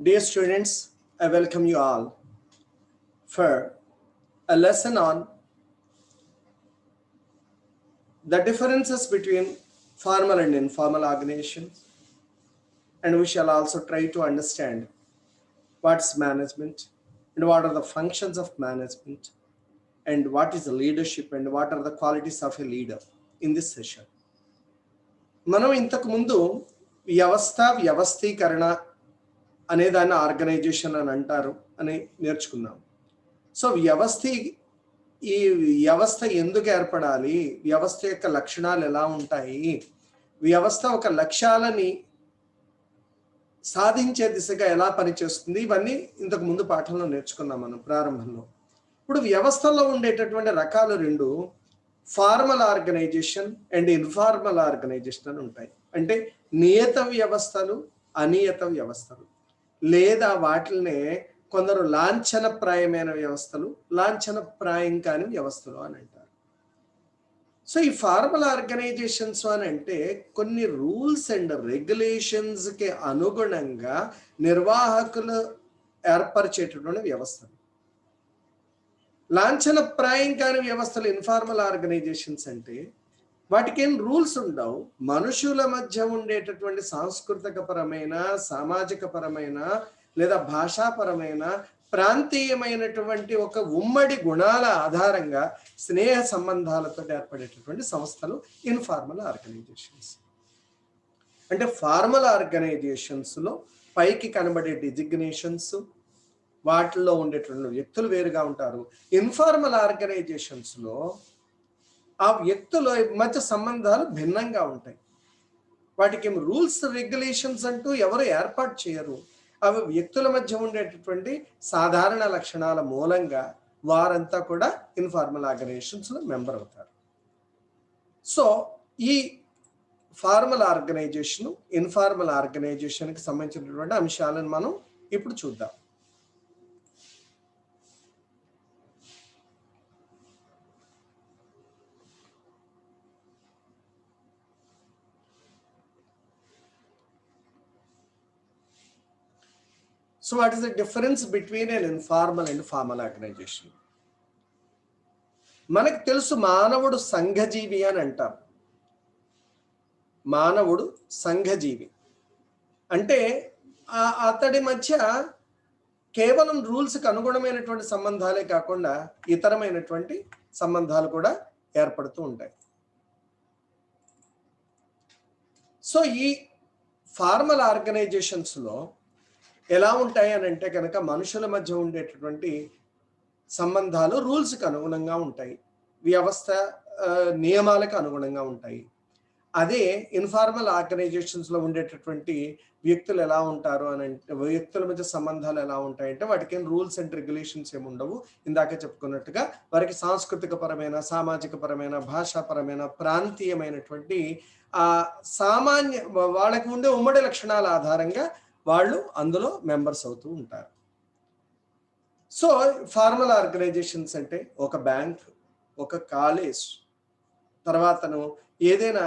Dear students, I welcome you all for a lesson on the differences between formal and informal organizations, and we shall also try to understand what's management and what are the functions of management and what is the leadership and what are the qualities of a leader in this session. మనం ఇంతకు ముందు వ్యవస్థీకరణ అనే దాన్ని organisation అని అంటారు అని నేర్చుకున్నాం. So ఈ వ్యవస్థ ఎందుకు ఏర్పడాలి, వ్యవస్థ యొక్క లక్షణాలు ఎలా ఉంటాయి, వ్యవస్థ ఒక లక్ష్యాలని సాధించే దిశగా ఎలా పనిచేస్తుంది, ఇవన్నీ ఇంతకు ముందు పాఠంలో నేర్చుకున్నాం మనం ప్రారంభంలో. ఇప్పుడు వ్యవస్థలో ఉండేటటువంటి రకాలు రెండు, formal organisation and informal organisation అని ఉంటాయి. అంటే నియత వ్యవస్థలు, అనియత వ్యవస్థలు, లేదా వాటినే కొందరు లాంఛనప్రాయమైన వ్యవస్థలు, లాంఛనప్రాయం కాని వ్యవస్థలు అని అంటారు. సో ఈ ఫార్మల్ ఆర్గనైజేషన్స్ అని అంటే కొన్ని రూల్స్ అండ్ రెగ్యులేషన్స్కి అనుగుణంగా నిర్వాహకులు ఏర్పరిచేటటువంటి వ్యవస్థలు. లాంఛనప్రాయం కాని వ్యవస్థలు ఇన్ఫార్మల్ ఆర్గనైజేషన్స్ అంటే వాటికి ఏం రూల్స్ ఉండవు. మనుషుల మధ్య ఉండేటటువంటి సాంస్కృతిక పరమైన, సామాజిక పరమైన లేదా భాషాపరమైన, ప్రాంతీయమైనటువంటి ఒక ఉమ్మడి గుణాల ఆధారంగా స్నేహ సంబంధాలతో ఏర్పడేటటువంటి సంస్థలు ఇన్ఫార్మల్ ఆర్గనైజేషన్స్. అంటే ఫార్మల్ ఆర్గనైజేషన్స్లో పైకి కనబడే డిజిగ్నేషన్స్, వాటిల్లో ఉండేటువంటి వ్యక్తులు వేరుగా ఉంటారు. ఇన్ఫార్మల్ ఆర్గనైజేషన్స్లో ఆ వ్యక్తుల మధ్య సంబంధాలు భిన్నంగా ఉంటాయి. వాటికి రూల్స్ రెగ్యులేషన్స్ అంటూ ఎవరు ఏర్పాటు చేయరు. అవి వ్యక్తుల మధ్య ఉండేటటువంటి సాధారణ లక్షణాల మూలంగా వారంతా కూడా ఇన్ఫార్మల్ ఆర్గనైజేషన్స్లో మెంబర్ అవుతారు. సో ఈ ఫార్మల్ ఆర్గనైజేషన్, ఇన్ఫార్మల్ ఆర్గనైజేషన్కి సంబంధించినటువంటి అంశాలను మనం ఇప్పుడు చూద్దాం. So what is the difference between an informal and formal organization? మనకు తెలుసు, మానవుడు సంఘజీవి అని అంటాం. మానవుడు సంఘజీవి అంటే అతడి మధ్య కేవలం రూల్స్కి అనుగుణమైనటువంటి సంబంధాలే కాకుండా ఇతరమైనటువంటి సంబంధాలు కూడా ఏర్పడుతూ ఉంటాయి. సో ఈ ఫార్మల్ ఆర్గనైజేషన్స్లో ఎలా ఉంటాయి అని అంటే కనుక మనుషుల మధ్య ఉండేటటువంటి సంబంధాలు రూల్స్కి అనుగుణంగా ఉంటాయి, వ్యవస్థ నియమాలకు అనుగుణంగా ఉంటాయి. అదే ఇన్ఫార్మల్ ఆర్గనైజేషన్స్లో ఉండేటటువంటి వ్యక్తులు ఎలా ఉంటారు అని అంటే, వ్యక్తుల మధ్య సంబంధాలు ఎలా ఉంటాయంటే వాటికి ఏం రూల్స్ అండ్ రెగ్యులేషన్స్ ఏమి ఉండవు. ఇందాక చెప్పుకున్నట్టుగా వారికి సాంస్కృతిక పరమైన, సామాజిక పరమైన, భాషాపరమైన, ప్రాంతీయమైనటువంటి సామాన్య వాళ్ళకి ఉండే ఉమ్మడి లక్షణాల ఆధారంగా వాళ్ళు అందులో మెంబర్స్ అవుతూ ఉంటారు. సో ఫార్మల్ ఆర్గనైజేషన్స్ అంటే ఒక బ్యాంక్, ఒక కాలేజ్, తర్వాతను ఏదైనా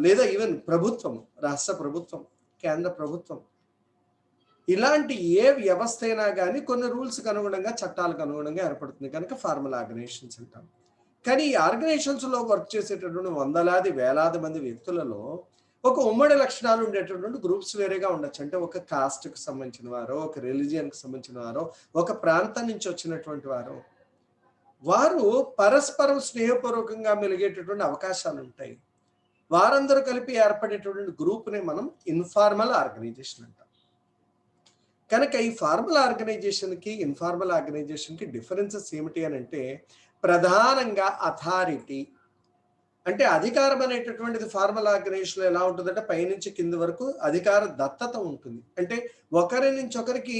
లేదా ఈవెన్ ప్రభుత్వం, రాష్ట్ర ప్రభుత్వం, కేంద్ర ప్రభుత్వం, ఇలాంటి ఏ వ్యవస్థ అయినా కానీ కొన్ని రూల్స్కి అనుగుణంగా, చట్టాలకు అనుగుణంగా ఏర్పడుతుంది కనుక ఫార్మల్ ఆర్గనైజేషన్స్ అంటాం. కానీ ఈ ఆర్గనైజేషన్స్లో వర్క్ చేసేటటువంటి వందలాది వేలాది మంది వ్యక్తులలో ఒక ఉమ్మడి లక్షణాలు ఉండేటటువంటి గ్రూప్స్ వేరేగా ఉండొచ్చు. అంటే ఒక కాస్ట్కి సంబంధించిన వారో, ఒక రిలీజియన్కి సంబంధించిన వారో, ఒక ప్రాంతం నుంచి వచ్చినటువంటి వారు పరస్పరం స్నేహపూర్వకంగా మెలిగేటటువంటి అవకాశాలు ఉంటాయి. వారందరూ కలిపి ఏర్పడేటటువంటి గ్రూప్ని మనం ఇన్ఫార్మల్ ఆర్గనైజేషన్ అంటాం. కనుక ఈ ఫార్మల్ ఆర్గనైజేషన్కి, ఇన్ఫార్మల్ ఆర్గనైజేషన్కి డిఫరెన్సెస్ ఏమిటి అని అంటే ప్రధానంగా అథారిటీ, అంటే అధికారం అనేటటువంటిది ఫార్మల్ ఆర్గనైజేషన్లో ఎలా ఉంటుందంటే పైనుంచి కింది వరకు అధికార దత్తత ఉంటుంది. అంటే ఒకరి నుంచి ఒకరికి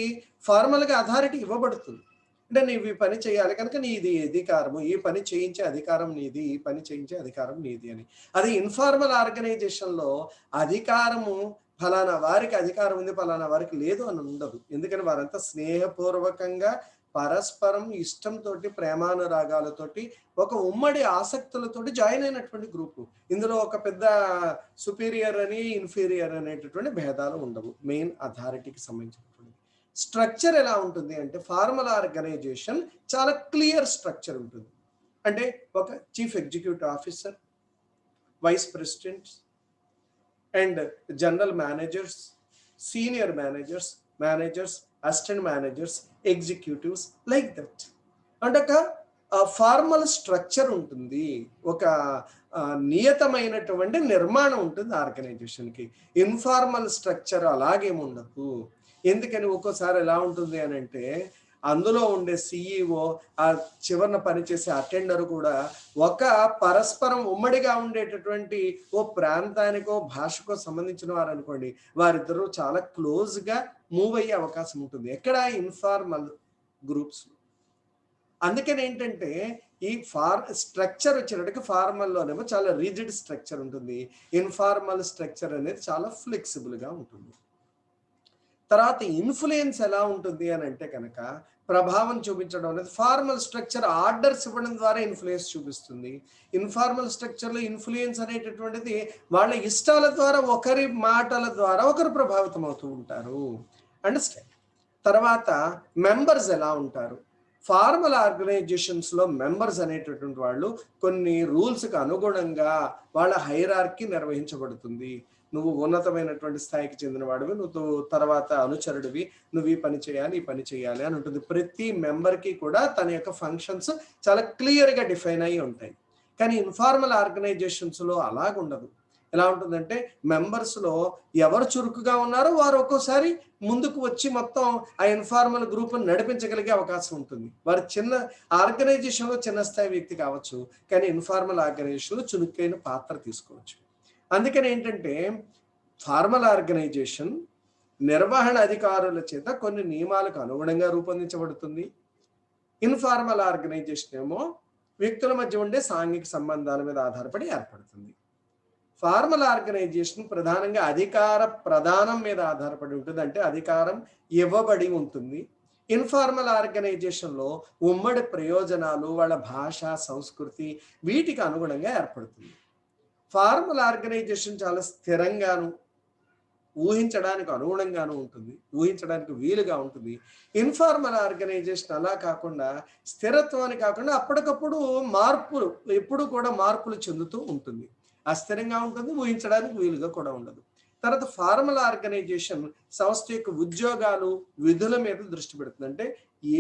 ఫార్మల్గా అథారిటీ ఇవ్వబడుతుంది. అంటే నీవు ఈ పని చేయాలి కనుక నీది అధికారము, ఈ పని చేయించే అధికారం నీది, ఈ పని చేయించే అధికారం నీది అని. అది ఇన్ఫార్మల్ ఆర్గనైజేషన్లో అధికారము ఫలానా వారికి అధికారం ఉంది, ఫలానా వారికి లేదు అని ఉండదు. ఎందుకని వారంతా స్నేహపూర్వకంగా, పరస్పరం ఇష్టంతో, ప్రేమానురాగాలతోటి, ఒక ఉమ్మడి ఆసక్తులతోటి జాయిన్ అయినటువంటి గ్రూపు. ఇందులో ఒక పెద్ద సుపీరియర్ అని, ఇన్ఫీరియర్ అనేటటువంటి భేదాలు ఉండవు మెయిన్ అథారిటీకి సంబంధించినటువంటి. స్ట్రక్చర్ ఎలా ఉంటుంది అంటే ఫార్మల్ ఆర్గనైజేషన్ చాలా క్లియర్ స్ట్రక్చర్ ఉంటుంది. అంటే ఒక chief executive officer, vice presidents and general managers, senior managers, assistant managers, executives, like that. అంటే ఒక ఫార్మల్ స్ట్రక్చర్ ఉంటుంది, ఒక నియతమైనటువంటి నిర్మాణం ఉంటుంది ఆర్గనైజేషన్కి. Informal structure అలాగేముండదు. ఎందుకని ఒక్కోసారి ఎలా ఉంటుంది అని అంటే అందులో ఉండే సిఈఓ, ఆ చివరన పనిచేసే అటెండర్ కూడా ఒక పరస్పరం ఉమ్మడిగా ఉండేటటువంటి ఓ ప్రాంతానికో భాషకో సంబంధించిన వారు అనుకోండి, వారిద్దరూ చాలా క్లోజ్గా మూవ్ అయ్యే అవకాశం ఉంటుంది ఎక్కడ ఇన్ఫార్మల్ గ్రూప్స్. అందుకని ఏంటంటే ఈ స్ట్రక్చర్ వచ్చేటట్టుగా ఫార్మల్లోనేమో చాలా రిజిడ్ స్ట్రక్చర్ ఉంటుంది, ఇన్ఫార్మల్ స్ట్రక్చర్ అనేది చాలా ఫ్లెక్సిబుల్గా ఉంటుంది. తర్వాత ఇన్ఫ్లుయెన్స్ ఎలా ఉంటుంది అని అంటే కనుక ప్రభావం చూపించడం అనేది ఫార్మల్ స్ట్రక్చర్ ఆర్డర్స్ ఇవ్వడం ద్వారా ఇన్ఫ్లుయెన్స్ చూపిస్తుంది. ఇన్ఫార్మల్ స్ట్రక్చర్లో ఇన్ఫ్లుయెన్స్ అనేటటువంటిది వాళ్ళ ఇష్టాల ద్వారా, ఒకరి మాటల ద్వారా ఒకరు ప్రభావితం అవుతూ ఉంటారు. అండర్స్టాండ్. తర్వాత మెంబర్స్ ఎలా ఉంటారు. ఫార్మల్ ఆర్గనైజేషన్స్లో మెంబర్స్ అనేటటువంటి వాళ్ళు కొన్ని రూల్స్కి అనుగుణంగా వాళ్ళ హైరార్కీ నిర్వహించబడుతుంది. నువ్వు ఉన్నతమైనటువంటి స్థాయికి చెందిన వాడివి, నువ్వు తర్వాత అనుచరుడివి, నువ్వు ఈ పని చేయాలి, ఈ పని చేయాలి అని ఉంటుంది. ప్రతి మెంబర్కి కూడా తన యొక్క ఫంక్షన్స్ చాలా క్లియర్గా డిఫైన్ అయ్యి ఉంటాయి. కానీ ఇన్ఫార్మల్ ఆర్గనైజేషన్స్లో అలాగుండదు. ఎలా ఉంటుందంటే మెంబర్స్లో ఎవరు చురుకుగా ఉన్నారో వారు ఒక్కోసారి ముందుకు వచ్చి మొత్తం ఆ ఇన్ఫార్మల్ గ్రూప్ను నడిపించగలిగే అవకాశం ఉంటుంది. వారు చిన్న ఆర్గనైజేషన్లో చిన్న స్థాయి వ్యక్తి కావచ్చు, కానీ ఇన్ఫార్మల్ ఆర్గనైజేషన్లో చురుకైన పాత్ర తీసుకోవచ్చు. అందుకని ఏంటంటే ఫార్మల్ ఆర్గనైజేషన్ నిర్వహణ అధికారుల చేత కొన్ని నియమాలకు అనుగుణంగా రూపొందించబడుతుంది. ఇన్ఫార్మల్ ఆర్గనైజేషన్ ఏమో వ్యక్తుల మధ్య ఉండే సాంఘిక సంబంధాల మీద ఆధారపడి ఏర్పడుతుంది. ఫార్మల్ ఆర్గనైజేషన్ ప్రధానంగా అధికార ప్రదానం మీద ఆధారపడి ఉంటుంది, అంటే అధికారం ఇవ్వబడి ఉంటుంది. ఇన్ఫార్మల్ ఆర్గనైజేషన్లో ఉమ్మడి ప్రయోజనాలు, వాళ్ళ భాష, సంస్కృతి వీటికి అనుగుణంగా ఏర్పడుతుంది. ఫార్మల్ ఆర్గనైజేషన్ చాలా స్థిరంగాను, ఊహించడానికి అనుగుణంగాను ఉంటుంది, ఊహించడానికి వీలుగా ఉంటుంది. ఇన్ఫార్మల్ ఆర్గనైజేషన్ అలా కాకుండా, స్థిరత్వాన్ని కాకుండా అప్పటికప్పుడు మార్పులు, ఎప్పుడు కూడా మార్పులు చెందుతూ ఉంటుంది. అస్థిరంగా ఉంటుంది, ఊహించడానికి వీలుగా కూడా ఉండదు. తర్వాత ఫార్మల్ ఆర్గనైజేషన్ సంస్థ యొక్క ఉద్యోగాలు, విధుల మీద దృష్టి పెడుతుంది. అంటే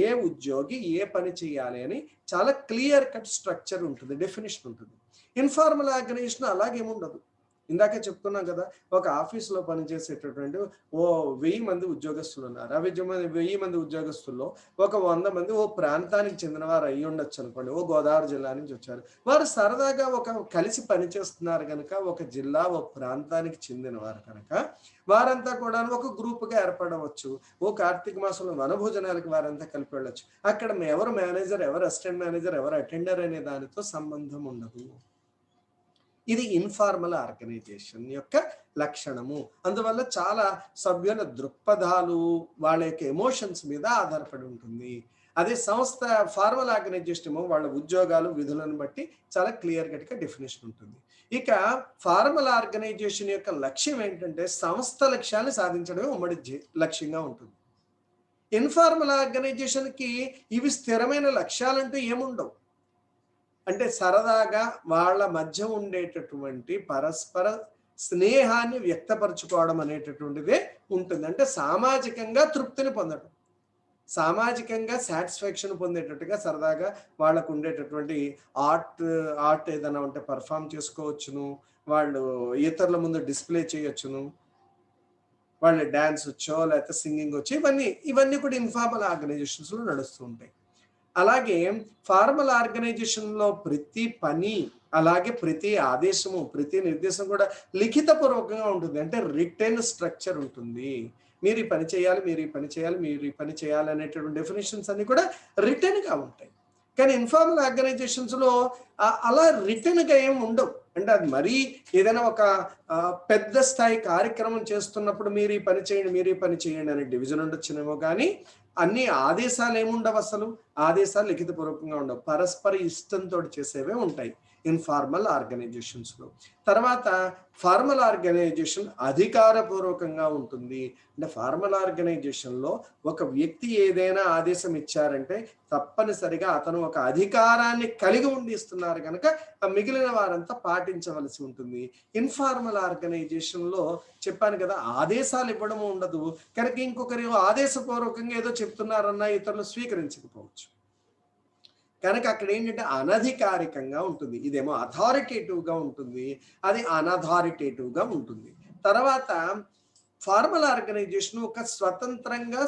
ఏ ఉద్యోగి ఏ పని చేయాలి అని చాలా క్లియర్ కట్ స్ట్రక్చర్ ఉంటుంది, డెఫినేషన్ ఉంటుంది. ఇన్ఫార్మల్ ఆర్గనైజేషన్ అలాగేముండదు. ఇందాకే చెప్తున్నాం కదా, ఒక ఆఫీసులో పనిచేసేటటువంటి 1000 మంది ఉద్యోగస్తులు ఉన్నారు. ఆ 1000 మంది ఉద్యోగస్తుల్లో ఒక 100 మంది ఓ ప్రాంతానికి చెందిన వారు అయ్యి ఉండొచ్చు అనుకోండి, ఓ గోదావరి జిల్లా నుంచి వచ్చారు. వారు సరదాగా కలిసి పనిచేస్తున్నారు కనుక, ఒక జిల్లా, ఒక ప్రాంతానికి చెందిన వారు కనుక వారంతా కూడా ఒక గ్రూప్గా ఏర్పడవచ్చు. ఓ కార్తీక మాసంలో వనభోజనాలకు వారంతా కలిపి వెళ్ళొచ్చు. అక్కడ ఎవరు మేనేజర్, ఎవరు అసిస్టెంట్ మేనేజర్, ఎవరు అటెండర్ అనే దానితో సంబంధం ఉండదు. ఇది ఇన్ఫార్మల్ ఆర్గనైజేషన్ యొక్క లక్షణము. అందువల్ల చాలా సభ్యుల దృక్పథాలు, వాళ్ళ యొక్క ఎమోషన్స్ మీద ఆధారపడి ఉంటుంది. అదే సంస్థ ఫార్మల్ ఆర్గనైజేషన్ ఏమో వాళ్ళ ఉద్యోగాలు, విధులను బట్టి చాలా క్లియర్ కట్గా డెఫినేషన్ ఉంటుంది. ఇక ఫార్మల్ ఆర్గనైజేషన్ యొక్క లక్ష్యం ఏంటంటే సంస్థ లక్ష్యాన్ని సాధించడమే ఉమ్మడి లక్ష్యంగా ఉంటుంది. ఇన్ఫార్మల్ ఆర్గనైజేషన్కి ఇవి స్థిరమైన లక్ష్యాలంటూ ఏముండవు. అంటే సరదాగా వాళ్ళ మధ్య ఉండేటటువంటి పరస్పర స్నేహాన్ని వ్యక్తపరచుకోవడం అనేటటువంటిదే ఉంటుంది. అంటే సామాజికంగా తృప్తిని పొందడం, సామాజికంగా సాటిస్ఫాక్షన్ పొందేటట్టుగా సరదాగా వాళ్ళకు ఉండేటటువంటి ఆర్ట్ ఏదైనా ఉంటే పర్ఫామ్ చేసుకోవచ్చును, వాళ్ళు ఇతరుల ముందు డిస్ప్లే చేయొచ్చును, వాళ్ళు డ్యాన్స్ వచ్చో లేకపోతే సింగింగ్ వచ్చో, ఇవన్నీ కూడా ఇన్ఫార్మల్ ఆర్గనైజేషన్స్లో నడుస్తూ ఉంటాయి. అలాగే ఫార్మల్ ఆర్గనైజేషన్లో ప్రతి పని, అలాగే ప్రతి ఆదేశము, ప్రతి నిర్దేశం కూడా లిఖితపూర్వకంగా ఉంటుంది. అంటే రిటెన్ స్ట్రక్చర్ ఉంటుంది. మీరు ఈ పని చేయాలి, మీరు ఈ పని చేయాలి, మీరు ఈ పని చేయాలి అనేటటువంటి డెఫినేషన్స్ అన్ని కూడా రిటెన్గా ఉంటాయి. కానీ ఇన్ఫార్మల్ ఆర్గనైజేషన్స్లో అలా రిటెన్గా ఏమి ఉండవు. అంటే అది మరీ ఏదైనా ఒక పెద్ద స్థాయి కార్యక్రమం చేస్తున్నప్పుడు మీరు ఈ పని చేయండి, మీరు ఈ పని చేయండి అనే డివిజన్ ఉండొచ్చునేమో, కానీ అన్ని ఆదేశాలు ఏముండవు. అసలు ఆదేశాలు లిఖితపూర్వకంగా ఉండవు, పరస్పర ఇష్టంతో చేసేవే ఉంటాయి. ఇన్ఫార్మల్ ఆర్గనైజేషన్స్లో. తర్వాత ఫార్మల్ ఆర్గనైజేషన్ అధికారపూర్వకంగా ఉంటుంది. అంటే ఫార్మల్ ఆర్గనైజేషన్లో ఒక వ్యక్తి ఏదైనా ఆదేశం ఇచ్చారంటే తప్పనిసరిగా అతను ఒక అధికారాన్ని కలిగి ఉండి ఇస్తున్నారు కనుక మిగిలిన వారంతా పాటించవలసి ఉంటుంది. ఇన్ఫార్మల్ ఆర్గనైజేషన్లో చెప్పాను కదా, ఆదేశాలు ఇవ్వడం ఉండదు కనుక ఇంకొకరు ఆదేశపూర్వకంగా ఏదో చెప్తున్నారన్నా ఇతరులు స్వీకరించకపోవచ్చు. కనుక అక్కడ ఏంటంటే అనధికారికంగా ఉంటుంది. ఇదేమో అథారిటేటివ్గా ఉంటుంది, అది అనథారిటేటివ్గా ఉంటుంది. తర్వాత ఫార్మల్ ఆర్గనైజేషన్ ఒక స్వతంత్రంగా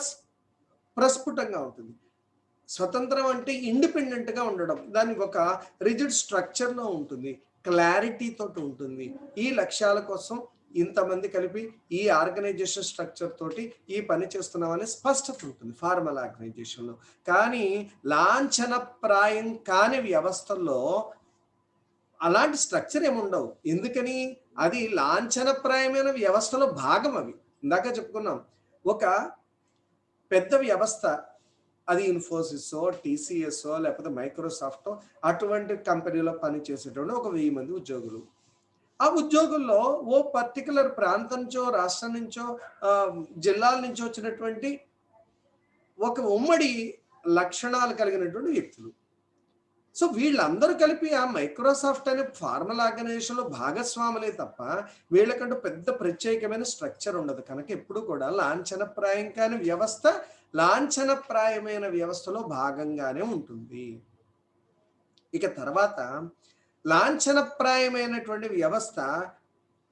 ప్రస్ఫుటంగా ఉంటుంది. స్వతంత్రం అంటే ఇండిపెండెంట్గా ఉండడం, దానికి ఒక రిజిడ్ స్ట్రక్చర్లో ఉంటుంది, క్లారిటీ తోటి ఉంటుంది. ఈ లక్ష్యాల కోసం ఇంతమంది కలిపి ఈ ఆర్గనైజేషన్ స్ట్రక్చర్ తోటి ఈ పని చేస్తున్నామని స్పష్టత ఉంటుంది ఫార్మల్ ఆర్గనైజేషన్లో. కానీ లాంఛనప్రాయం కాని వ్యవస్థల్లో అలాంటి స్ట్రక్చర్ ఏముండవు. ఎందుకని? అది లాంఛనప్రాయమైన వ్యవస్థలో భాగం. అవి ఇందాక చెప్పుకున్నాం. ఒక పెద్ద వ్యవస్థ, అది ఇన్ఫోసిసో, టీసీఎస్ఓ, లేకపోతే మైక్రోసాఫ్టో, అటువంటి కంపెనీలో పనిచేసేటువంటి ఒక 1000 మంది ఉద్యోగులు. ఆ ఉద్యోగుల్లో ఓ పర్టికులర్ ప్రాంతం నుంచో, రాష్ట్రం నుంచో, జిల్లాల నుంచి వచ్చినటువంటి ఒక ఉమ్మడి లక్షణాలు కలిగినటువంటి వ్యక్తులు. సో వీళ్ళందరూ కలిపి ఆ మైక్రోసాఫ్ట్ అనే ఫార్మల్ ఆర్గనైజేషన్లో భాగస్వాములే తప్ప వీళ్ళకంటూ పెద్ద ప్రత్యేకమైన స్ట్రక్చర్ ఉండదు. కనుక ఎప్పుడు కూడా లాంఛనప్రాయం కాని వ్యవస్థ లాంఛనప్రాయమైన వ్యవస్థలో భాగంగానే ఉంటుంది. ఇక తర్వాత లాంఛనప్రాయమైనటువంటి వ్యవస్థ,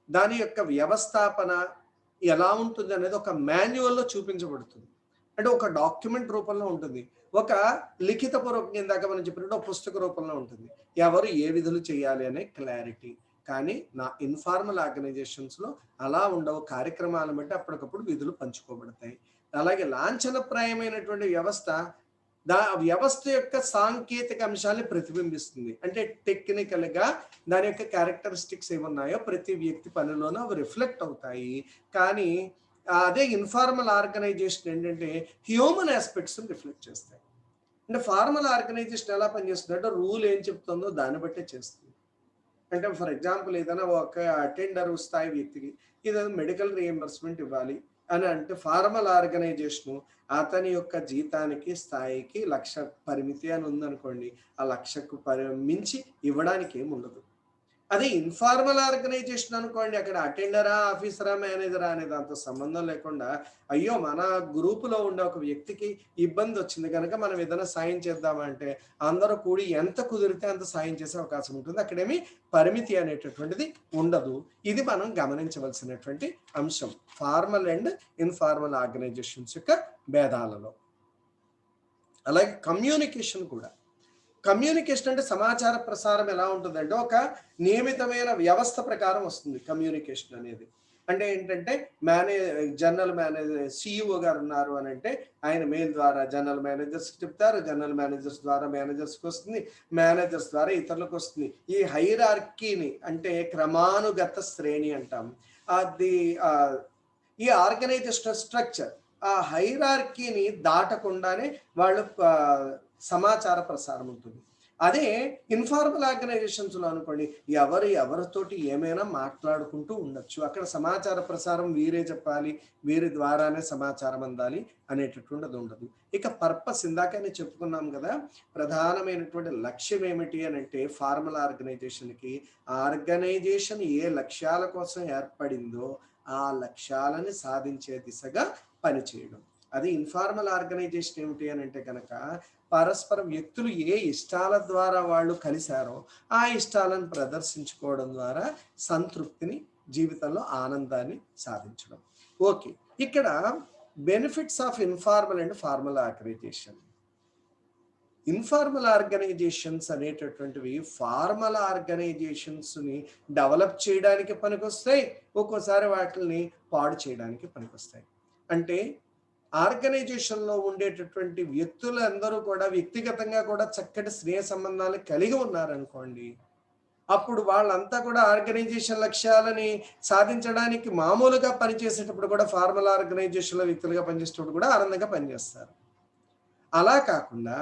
దాని యొక్క వ్యవస్థాపన ఎలా ఉంటుంది అనేది ఒక మాన్యువల్లో చూపించబడుతుంది. అంటే ఒక డాక్యుమెంట్ రూపంలో ఉంటుంది, ఒక లిఖితపూర్వకంగా ఇందాక మనం చెప్పినట్టు ఒక పుస్తక రూపంలో ఉంటుంది, ఎవరు ఏ విధులు చేయాలి అనే క్లారిటీ. కానీ నా ఇన్ఫార్మల్ ఆర్గనైజేషన్స్లో అలా ఉండవు. కార్యక్రమాలను బట్టి అప్పటికప్పుడు విధులు పంచుకోబడతాయి. అలాగే లాంఛనప్రాయమైనటువంటి వ్యవస్థ వ్యవస్థ యొక్క సాంకేతిక అంశాన్ని ప్రతిబింబిస్తుంది. అంటే టెక్నికల్గా దాని యొక్క క్యారెక్టరిస్టిక్స్ ఏమున్నాయో ప్రతి వ్యక్తి పనిలోనూ అవి రిఫ్లెక్ట్ అవుతాయి. కానీ అదే ఇన్ఫార్మల్ ఆర్గనైజేషన్ ఏంటంటే హ్యూమన్ ఆస్పెక్ట్స్ రిఫ్లెక్ట్ చేస్తాయి. అంటే ఫార్మల్ ఆర్గనైజేషన్ ఎలా పనిచేస్తుంది అంటే రూల్ ఏం చెప్తుందో దాన్ని బట్టే చేస్తుంది. అంటే ఫర్ ఎగ్జాంపుల్ ఏదైనా ఒక అటెండర్ స్థాయి వ్యక్తికి ఏదైనా మెడికల్ రియంబర్స్మెంట్ ఇవ్వాలి అని అంటే ఫార్మల్ ఆర్గనైజేషను అతని యొక్క జీతానికి స్థాయికి 1,00,000 పరిమితి అని ఉందనుకోండి, ఆ 1,00,000కు మించి ఇవ్వడానికి ఏమి ఉండదు. అదే ఇన్ఫార్మల్ ఆర్గనైజేషన్ అనుకోండి, అక్కడ అటెండరా, ఆఫీసరా, మేనేజరా అనే దాంతో సంబంధం లేకుండా అయ్యో మన గ్రూపులో ఉండే ఒక వ్యక్తికి ఇబ్బంది వచ్చింది కనుక మనం ఏదైనా సాయం చేద్దామంటే అందరూ కూడి ఎంత కుదిరితే అంత సాయం చేసే అవకాశం ఉంటుంది. అక్కడేమి పరిమితి అనేటటువంటిది ఉండదు. ఇది మనం గమనించవలసినటువంటి అంశం ఫార్మల్ అండ్ ఇన్ఫార్మల్ ఆర్గనైజేషన్స్ యొక్క భేదాలలో. అలాగే కమ్యూనికేషన్ కూడా. కమ్యూనికేషన్ అంటే సమాచార ప్రసారం ఎలా ఉంటుందంటే ఒక నియమితమైన వ్యవస్థ ప్రకారం వస్తుంది కమ్యూనికేషన్ అనేది. అంటే ఏంటంటే జనరల్ మేనేజర్ సిఇఓ గారు ఉన్నారు అని అంటే ఆయన మెయిల్ ద్వారా జనరల్ మేనేజర్స్కి చెప్తారు, జనరల్ మేనేజర్స్ ద్వారా మేనేజర్స్కి వస్తుంది, మేనేజర్స్ ద్వారా ఇతరులకు వస్తుంది. ఈ హైరార్కీని అంటే క్రమానుగత శ్రేణి అంటాం. అది ఈ ఆర్గనైజేషన్ స్ట్రక్చర్ ఆ హైరార్కీని దాటకుండానే వాళ్ళు సమాచార ప్రసారం ఉంటుంది. అదే ఇన్ఫార్మల్ ఆర్గనైజేషన్స్లో అనుకోండి, ఎవరితోటి ఏమైనా మాట్లాడుకుంటూ ఉండొచ్చు. అక్కడ సమాచార ప్రసారం వీరే చెప్పాలి, వీరి ద్వారానే సమాచారం అందాలి అనేటటువంటిది ఉండదు. ఇక పర్పస్ ఇందాకనే చెప్పుకున్నాం కదా, ప్రధానమైనటువంటి లక్ష్యం ఏమిటి అని అంటే ఫార్మల్ ఆర్గనైజేషన్కి ఆర్గనైజేషన్ ఏ లక్ష్యాల కోసం ఏర్పడిందో ఆ లక్ష్యాలను సాధించే దిశగా పనిచేయడం. అది ఇన్ఫార్మల్ ఆర్గనైజేషన్ ఏమిటి అని అంటే కనుక పరస్పర వ్యక్తులు ఏ ఇష్టాల ద్వారా వాళ్ళు కలిశారో ఆ ఇష్టాలను ప్రదర్శించుకోవడం ద్వారా సంతృప్తిని, జీవితంలో ఆనందాన్ని సాధించడం. ఓకే, ఇక్కడ benefits of informal and formal organisation. Informal organisations అనేటటువంటివి ఫార్మల్ ఆర్గనైజేషన్స్ని డెవలప్ చేయడానికి పనికొస్తాయి, ఒక్కోసారి వాటిని పాడు చేయడానికి పనికొస్తాయి. అంటే ఆర్గనైజేషన్లో ఉండేటటువంటి వ్యక్తులందరూ కూడా వ్యక్తిగతంగా కూడా చక్కటి స్నేహ సంబంధాలు కలిగి ఉన్నారనుకోండి, అప్పుడు వాళ్ళంతా కూడా ఆర్గనైజేషన్ లక్ష్యాలని సాధించడానికి మామూలుగా పనిచేసేటప్పుడు కూడా ఫార్మల్ ఆర్గనైజేషన్లో వ్యక్తులుగా పనిచేసేటప్పుడు కూడా ఆనందంగా పనిచేస్తారు. అలా కాకుండా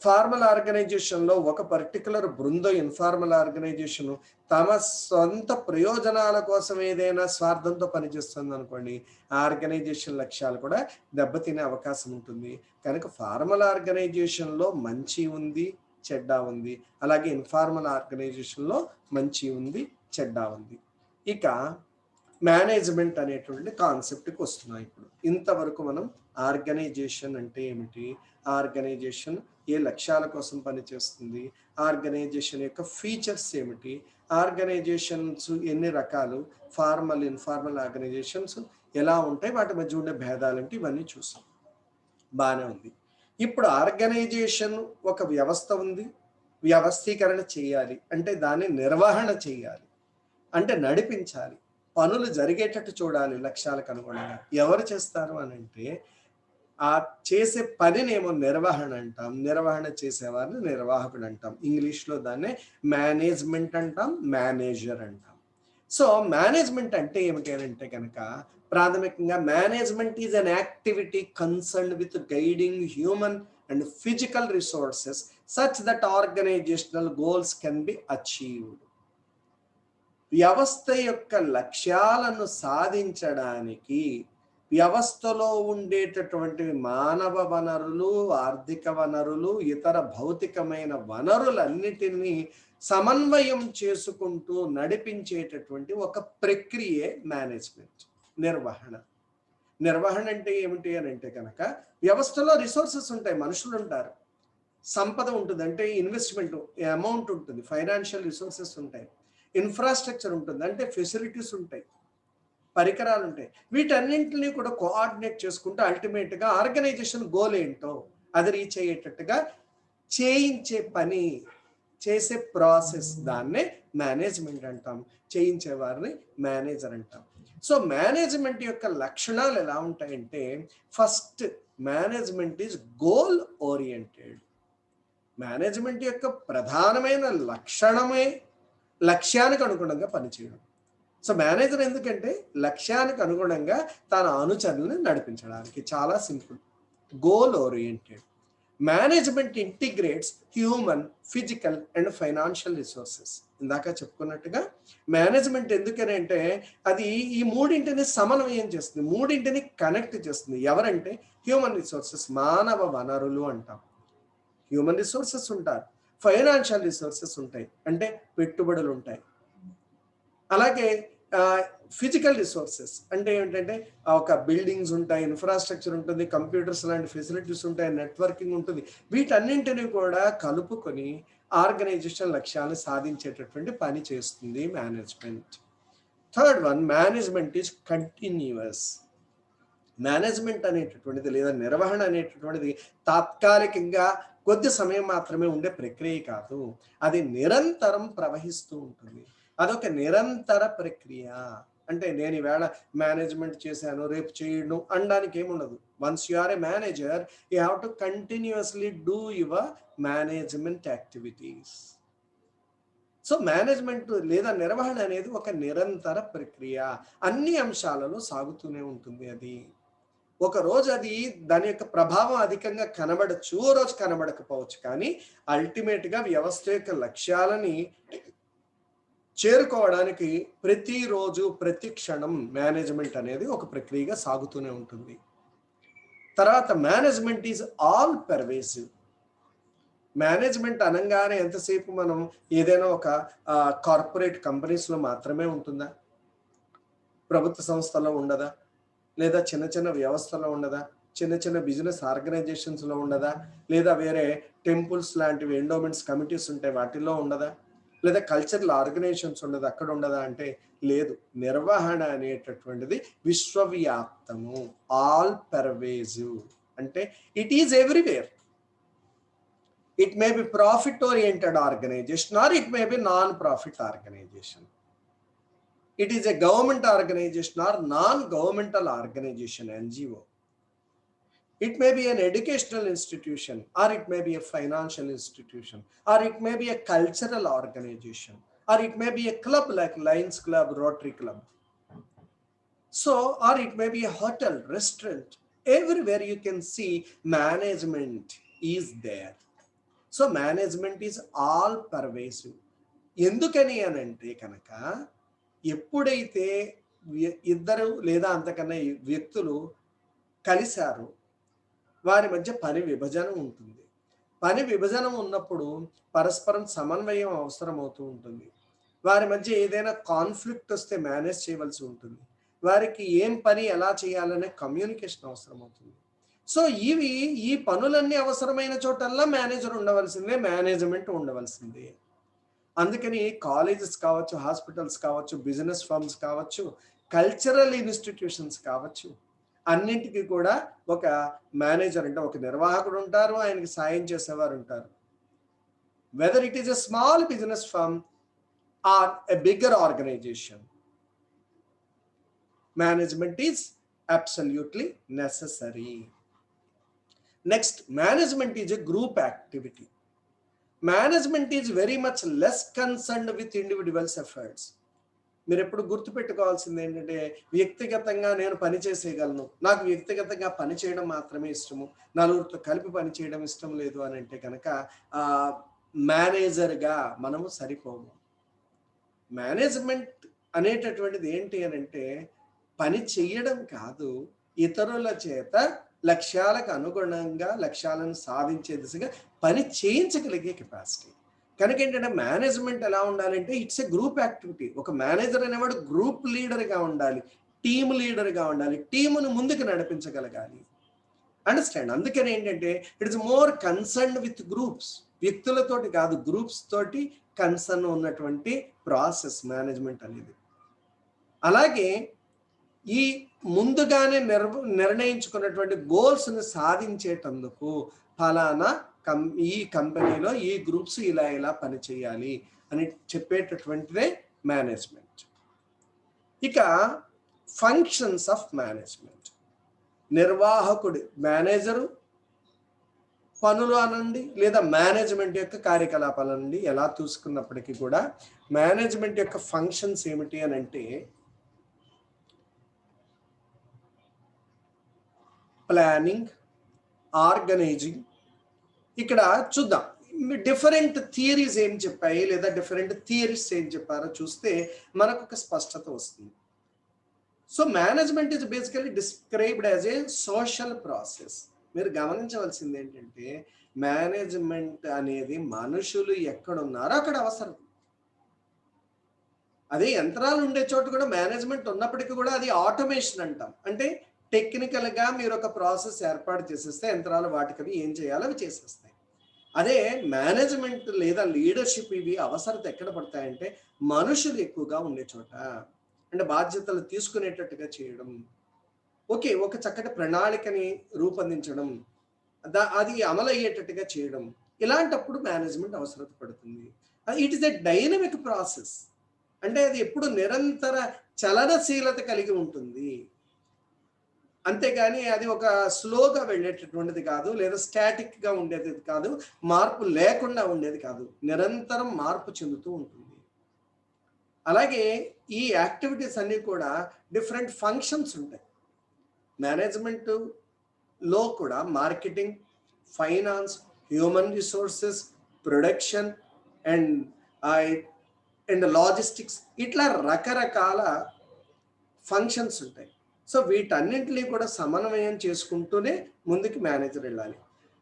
ఫార్మల్ ఆర్గనైజేషన్లో ఒక పర్టికులర్ బృందం ఇన్ఫార్మల్ ఆర్గనైజేషన్ తమ సొంత ప్రయోజనాల కోసం ఏదైనా స్వార్థంతో పనిచేస్తుంది అనుకోండి, ఆ ఆర్గనైజేషన్ లక్ష్యాలు కూడా దెబ్బతినే అవకాశం ఉంటుంది. కనుక ఫార్మల్ ఆర్గనైజేషన్లో మంచి ఉంది, చెడ్డ ఉంది. అలాగే ఇన్ఫార్మల్ ఆర్గనైజేషన్లో మంచి ఉంది, చెడ్డ ఉంది. ఇక మేనేజ్మెంట్ అనేటువంటి కాన్సెప్ట్కి వస్తున్నాం. ఇప్పుడు ఇంతవరకు మనం ఆర్గనైజేషన్ అంటే ఏమిటి, ఆర్గనైజేషన్ ఏ లక్ష్యాల కోసం పనిచేస్తుంది, ఆర్గనైజేషన్ యొక్క ఫీచర్స్ ఏమిటి, ఆర్గనైజేషన్స్ ఎన్ని రకాలు, ఫార్మల్ ఇన్ఫార్మల్ ఆర్గనైజేషన్స్ ఎలా ఉంటాయి, వాటి మధ్య ఉండే భేదాలు అంటే ఇవన్నీ చూసాం. బాగానే ఉంది. ఇప్పుడు ఆర్గనైజేషన్ ఒక వ్యవస్థ ఉంది, వ్యవస్థీకరణ చేయాలి అంటే దాన్ని నిర్వహణ చేయాలి, అంటే నడిపించాలి, పనులు జరిగేటట్టు చూడాలి లక్ష్యాలకు అనుగుణంగా. ఎవరు చేస్తారు అని అంటే ఆ చేసే పనినేమో నిర్వహణ అంటాం, నిర్వహణ చేసేవారిని నిర్వాహకుడు అంటాం. ఇంగ్లీష్లో దాన్నే మేనేజ్మెంట్ అంటాం, మేనేజర్ అంటాం. సో మేనేజ్మెంట్ అంటే ఏమిటి అని అంటే కనుక ప్రాథమికంగా management is an activity concern with guiding human and physical resources such that organisational goals can be achieved. వ్యవస్థ యొక్క లక్ష్యాలను సాధించడానికి వ్యవస్థలో ఉండేటటువంటి మానవ వనరులు, ఆర్థిక వనరులు, ఇతర భౌతికమైన వనరులన్నిటినీ సమన్వయం చేసుకుంటూ నడిపించేటటువంటి ఒక ప్రక్రియే మేనేజ్మెంట్, నిర్వహణ. నిర్వహణ అంటే ఏమిటి అని అంటే కనుక వ్యవస్థలో రిసోర్సెస్ ఉంటాయి, మనుషులు ఉంటారు, సంపద ఉంటుంది, అంటే ఇన్వెస్ట్మెంట్ అమౌంట్ ఉంటుంది, ఫైనాన్షియల్ రిసోర్సెస్ ఉంటాయి, ఇన్ఫ్రాస్ట్రక్చర్ ఉంటుంది, అంటే ఫెసిలిటీస్ ఉంటాయి, పరికరాలు ఉంటాయి. వీటన్నింటినీ కూడా కోఆర్డినేట్ చేసుకుంటూ అల్టిమేట్గా ఆర్గనైజేషన్ గోల్ ఏంటో అది రీచ్ అయ్యేటట్టుగా చేయించే పని, చేసే ప్రాసెస్, దాన్నే మేనేజ్మెంట్ అంటాం. చేయించే వారిని మేనేజర్ అంటాం. సో మేనేజ్మెంట్ యొక్క లక్షణాలు ఎలా ఉంటాయంటే, first management is goal oriented. Management యొక్క ప్రధానమైన లక్షణమే లక్ష్యానికి అనుగుణంగా పనిచేయడం. సో మేనేజర్ ఎందుకంటే లక్ష్యానికి అనుగుణంగా తన అనుచరులను నడిపించడానికి. చాలా simple, goal oriented. Management integrates human, physical and financial resources. ఇందాక చెప్పుకున్నట్టుగా మేనేజ్మెంట్ ఎందుకని అంటే అది ఈ మూడింటిని సమన్వయం చేస్తుంది, మూడింటిని కనెక్ట్ చేస్తుంది. ఎవరంటే హ్యూమన్ రిసోర్సెస్, మానవ వనరులు అంటాం. హ్యూమన్ రిసోర్సెస్ ఉంటారు, ఫైనాన్షియల్ రిసోర్సెస్ ఉంటాయి, అంటే పెట్టుబడులు ఉంటాయి. అలాగే ఫిజికల్ రిసోర్సెస్ అంటే ఏంటంటే ఒక బిల్డింగ్స్ ఉంటాయి, ఇన్ఫ్రాస్ట్రక్చర్ ఉంటుంది, కంప్యూటర్స్ లాంటి ఫెసిలిటీస్ ఉంటాయి, నెట్వర్కింగ్ ఉంటుంది. వీటన్నింటినీ కూడా కలుపుకొని ఆర్గనైజేషన్ లక్ష్యాలను సాధించేటటువంటి పని చేస్తుంది management. Third one, management is continuous. Management అనేటటువంటిది లేదా నిర్వహణ అనేటటువంటిది తాత్కాలికంగా కొద్ది సమయం మాత్రమే ఉండే ప్రక్రియ కాదు, అది నిరంతరం ప్రవహిస్తూ ఉంటుంది. అదొక నిరంతర ప్రక్రియ. అంటే నేను ఈవేళ మేనేజ్మెంట్ చేశాను, రేపు చేయడం అనడానికి ఏముండదు. Once you are a manager, you have to continuously do your management activities. So management లేదా నిర్వహణ అనేది ఒక నిరంతర ప్రక్రియ, అన్ని అంశాలలో సాగుతూనే ఉంటుంది. అది ఒక రోజు అది దాని యొక్క ప్రభావం అధికంగా కనబడచ్చు, ఓ రోజు కనబడకపోవచ్చు, కానీ అల్టిమేట్గా వ్యవస్థ యొక్క లక్ష్యాలని చేరుకోవడానికి ప్రతిరోజు ప్రతి క్షణం మేనేజ్మెంట్ అనేది ఒక ప్రక్రియగా సాగుతూనే ఉంటుంది. తర్వాత management is all pervasive. Management అనగానే ఎంతసేపు మనం ఏదైనా ఒక కార్పొరేట్ కంపెనీస్లో మాత్రమే ఉంటుందా, ప్రభుత్వ సంస్థలో ఉండదా, లేదా చిన్న చిన్న వ్యవస్థలో ఉండదా, చిన్న చిన్న బిజినెస్ ఆర్గనైజేషన్స్లో ఉండదా, లేదా వేరే టెంపుల్స్ లాంటివి ఎండోమెంట్స్ కమిటీస్ ఉంటాయి వాటిల్లో ఉండదా, లేదా కల్చరల్ ఆర్గనైజేషన్స్ ఉండదు అక్కడ ఉండదా అంటే లేదు. నిర్వహణ అనేటటువంటిది విశ్వవ్యాప్తము, ఆల్ పర్వేజివ్. అంటే it is everywhere. It may be profit oriented organisation or it may be non profit organisation. It is a government organization or non-governmental organization, NGO. It may be an educational institution, or it may be a financial institution, or it may be a cultural organization, or it may be a club like Lions Club, Rotary Club. So, or it may be a hotel, restaurant. Everywhere you can see management is there. So management is all pervasive. ఎందుకని అని అంటే కనుక ఎప్పుడైతే ఇద్దరు లేదా అంతకన్నా వ్యక్తులు కలిశారు, వారి మధ్య పని విభజన ఉంటుంది. పని విభజన ఉన్నప్పుడు పరస్పరం సమన్వయం అవసరం అవుతూ ఉంటుంది. వారి మధ్య ఏదైనా కాన్ఫ్లిక్ట్ వస్తే మేనేజ్ చేయవలసి ఉంటుంది. వారికి ఏం పని ఎలా చేయాలనే కమ్యూనికేషన్ అవసరం అవుతుంది. సో ఈ పనులన్నీ అవసరమైన చోటల్లా మేనేజర్ ఉండవలసిందే, మేనేజ్మెంట్ ఉండవలసిందే. అందుకని కాలేజెస్ కావచ్చు, హాస్పిటల్స్ కావచ్చు, బిజినెస్ ఫర్మ్స్ కావచ్చు, కల్చరల్ ఇన్స్టిట్యూషన్స్ కావచ్చు, అన్నింటికి కూడా ఒక మేనేజర్ అంటే ఒక నిర్వాహకుడు ఉంటారు, ఆయనకి సాయం చేసేవారు ఉంటారు. Whether it is a small business firm or a bigger organisation, management is absolutely necessary. Next, management is a group activity. Management is very much less concerned with individuals efforts. మీరు ఎప్పుడు గుర్తుపెట్టుకోవాల్సింది ఏంటంటే, వ్యక్తిగతంగా నేను పని చేసేయగలను, నాకు వ్యక్తిగతంగా పని చేయడం మాత్రమే ఇష్టము, నలుగురితో కలిపి పని చేయడం ఇష్టం లేదు అని అంటే కనుక మేనేజర్గా మనము సరిపోము. మేనేజ్మెంట్ అనేటటువంటిది ఏంటి అని అంటే, పని చెయ్యడం కాదు, ఇతరుల చేత లక్ష్యాలకు అనుగుణంగా లక్ష్యాలను సాధించే దిశగా పని చేయించగలిగే కెపాసిటీ. కనుక ఏంటంటే మేనేజ్మెంట్ ఎలా ఉండాలంటే ఇట్స్ ఎ గ్రూప్ యాక్టివిటీ. ఒక మేనేజర్ అనేవాడు గ్రూప్ లీడర్గా ఉండాలి, టీమ్ లీడర్గా ఉండాలి, టీమును ముందుకు నడిపించగలగాలి. అండర్స్టాండ్? అందుకని ఏంటంటే it's more concern with groups, వ్యక్తులతోటి కాదు, గ్రూప్స్ తోటి కన్సర్న్ ఉన్నటువంటి ప్రాసెస్ మేనేజ్మెంట్ అనేది. అలాగే ఈ ముందుగానే నిర్ణయించుకున్నటువంటి గోల్స్ని సాధించేటందుకు ఫలానా ఈ కంపెనీలో ఈ గ్రూప్స్ ఇలా ఇలా పనిచేయాలి అని చెప్పేటటువంటిదే మేనేజ్మెంట్. ఇక ఫంక్షన్స్ ఆఫ్ మేనేజ్మెంట్. నిర్వాహకుడి, మేనేజరు పనులు అనండి లేదా మేనేజ్మెంట్ యొక్క కార్యకలాపాల నుండి ఎలా చూసుకున్నప్పటికీ కూడా మేనేజ్మెంట్ యొక్క ఫంక్షన్స్ ఏమిటి అని అంటే, ప్లానింగ్, ఆర్గనైజింగ్. ఇక్కడ చూద్దాం డిఫరెంట్ థియరీస్ ఏం చెప్పాయి లేదా డిఫరెంట్ థియరీస్ ఏం చెప్పారో చూస్తే మనకు ఒక స్పష్టత వస్తుంది. So management is basically described as a social process. మీరు గమనించవలసింది ఏంటంటే, మేనేజ్మెంట్ అనేది మనుషులు ఎక్కడున్నారో అక్కడ అవసరం. అదే యంత్రాలు ఉండే చోట కూడా మేనేజ్మెంట్ ఉన్నప్పటికీ కూడా అది ఆటోమేషన్ అంటాం. అంటే టెక్నికల్గా మీరు ఒక ప్రాసెస్ ఏర్పాటు చేసేస్తే యంత్రాలు వాటికి ఏం చేయాలో అవి చేసేస్తాయి. అదే మేనేజ్మెంట్ లేదా లీడర్షిప్ ఇవి అవసరత ఎక్కడ పడతాయంటే మనుషులు ఎక్కువగా ఉండే చోట, అంటే బాధ్యతలు తీసుకునేటట్టుగా చేయడం, ఓకే, ఒక చక్కటి ప్రణాళికని రూపొందించడం, అది అమలు అయ్యేటట్టుగా చేయడం, ఇలాంటప్పుడు మేనేజ్మెంట్ అవసరత పడుతుంది. It is a dynamic process, అంటే అది ఎప్పుడు నిరంతర చలనశీలత కలిగి ఉంటుంది. అంతేగాని అది ఒక స్లోగా వెళ్ళేటటువంటిది కాదు, లేదా స్టాటిక్గా ఉండేది కాదు, మార్పు లేకుండా ఉండేది కాదు, నిరంతరం మార్పు చెందుతూ ఉంటుంది. అలాగే ఈ యాక్టివిటీస్ అన్నీ కూడా డిఫరెంట్ ఫంక్షన్స్ ఉంటాయి. మేనేజ్మెంట్లో కూడా marketing, finance, human resources, production and logistics, ఇట్లా రకరకాల ఫంక్షన్స్ ఉంటాయి. సో వీటన్నింటినీ కూడా సమన్వయం చేసుకుంటూనే ముందుకు మేనేజర్ వెళ్ళాలి.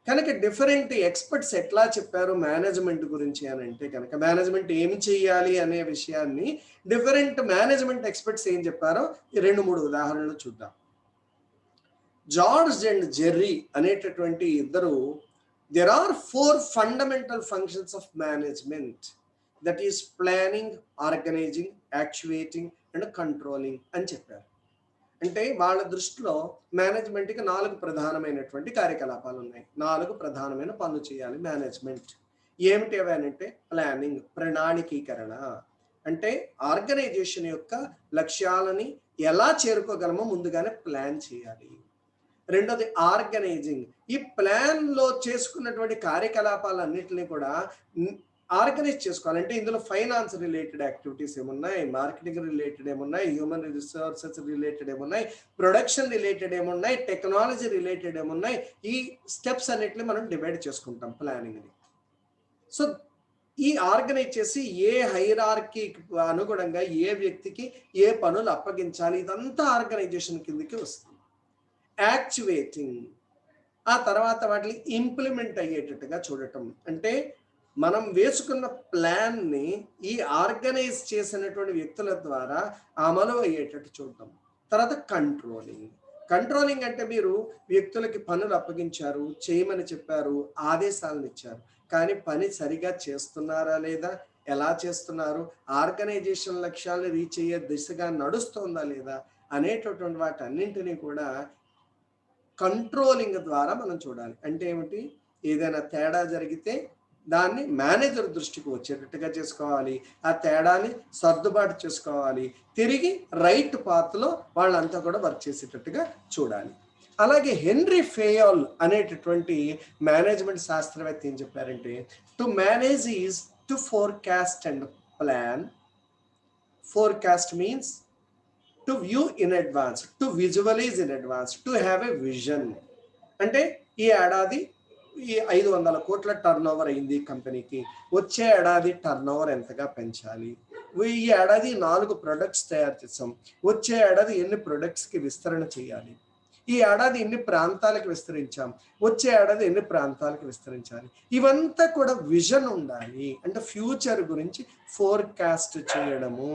కనుక డిఫరెంట్ ఎక్స్పర్ట్స్ ఎట్లా చెప్పారు మేనేజ్మెంట్ గురించి అని అంటే కనుక, మేనేజ్మెంట్ ఏమి చేయాలి అనే విషయాన్ని డిఫరెంట్ మేనేజ్మెంట్ ఎక్స్పర్ట్స్ ఏం చెప్పారో ఈ 2-3 ఉదాహరణలు చూద్దాం. జార్జ్ అండ్ జెర్రీ అనేటటువంటి ఇద్దరు, there are 4 fundamental functions of management, that is planning, organizing, actuating and controlling అని చెప్పారు. అంటే వాళ్ళ దృష్టిలో మేనేజ్మెంట్కి 4 ప్రధానమైనటువంటి కార్యకలాపాలు ఉన్నాయి, 4 ప్రధానమైన పనులు చేయాలి మేనేజ్మెంట్. ఏమిటి అవి అంటే, ప్లానింగ్, ప్రణాళికీకరణ, అంటే ఆర్గనైజేషన్ యొక్క లక్ష్యాలని ఎలా చేరుకోగలమో ముందుగానే ప్లాన్ చేయాలి. రెండోది ఆర్గనైజింగ్, ఈ ప్లాన్లో చేసుకున్నటువంటి కార్యకలాపాలన్నింటినీ కూడా ఆర్గనైజ్ చేసుకోవాలంటే ఇందులో ఫైనాన్స్ రిలేటెడ్ యాక్టివిటీస్ ఏమున్నాయి, మార్కెటింగ్ రిలేటెడ్ ఏమున్నాయి, హ్యూమన్ రిసోర్సెస్ రిలేటెడ్ ఏమున్నాయి, ప్రొడక్షన్ రిలేటెడ్ ఏమున్నాయి, టెక్నాలజీ రిలేటెడ్ ఏమున్నాయి, ఈ స్టెప్స్ అన్నిటిని మనం డివైడ్ చేసుకుంటాం ప్లానింగ్ని. సో ఈ ఆర్గనైజ్ చేసి ఏ హైరార్కీ అనుగుణంగా ఏ వ్యక్తికి ఏ పనులు అప్పగించాలి, ఇదంతా ఆర్గనైజేషన్ కిందకి వస్తుంది. యాక్చువేటింగ్, ఆ తర్వాత వాటిని ఇంప్లిమెంట్ అయ్యేటట్టుగా చూడటం, అంటే మనం వేసుకున్న ప్లాన్ని ఈ ఆర్గనైజ్ చేసినటువంటి వ్యక్తుల ద్వారా అమలు అయ్యేటట్టు చూడటం. తర్వాత కంట్రోలింగ్. కంట్రోలింగ్ అంటే మీరు వ్యక్తులకి పనులు అప్పగించారు, చేయమని చెప్పారు, ఆదేశాలను ఇచ్చారు, కానీ పని సరిగా చేస్తున్నారా లేదా, ఎలా చేస్తున్నారు, ఆర్గనైజేషన్ లక్ష్యాలను రీచ్ అయ్యే దిశగా నడుస్తుందా లేదా అనేటటువంటి వాటన్నింటినీ కూడా కంట్రోలింగ్ ద్వారా మనం చూడాలి. అంటే ఏమిటి, ఏదైనా తేడా జరిగితే దాన్ని మేనేజర్ దృష్టికి వచ్చేటట్టుగా చేసుకోవాలి, ఆ తేడాని సర్దుబాటు చేసుకోవాలి, తిరిగి రైట్ పాత్లో వాళ్ళంతా కూడా వర్క్ చేసేటట్టుగా చూడాలి. అలాగే హెన్రీ ఫేయోల్ అనేటటువంటి మేనేజ్మెంట్ శాస్త్రవేత్త ఏం చెప్పారంటే, to manage is to forecast and plan. Forecast means to view in advance, to visualise in advance, to have a vision. అంటే ఈ ఏడాది ఈ 500 కోట్ల టర్న్ ఓవర్ అయింది కంపెనీకి, వచ్చే ఏడాది టర్న్ ఓవర్ ఎంతగా పెంచాలి, ఈ ఏడాది 4 ప్రొడక్ట్స్ తయారు చేసాం, వచ్చే ఏడాది ఎన్ని ప్రొడక్ట్స్కి విస్తరణ చేయాలి, ఈ ఏడాది ఎన్ని ప్రాంతాలకు విస్తరించాం, వచ్చే ఏడాది ఎన్ని ప్రాంతాలకు విస్తరించాలి, ఇవంతా కూడా విజన్ ఉండాలి. అంటే ఫ్యూచర్ గురించి ఫోర్కాస్ట్ చేయడము,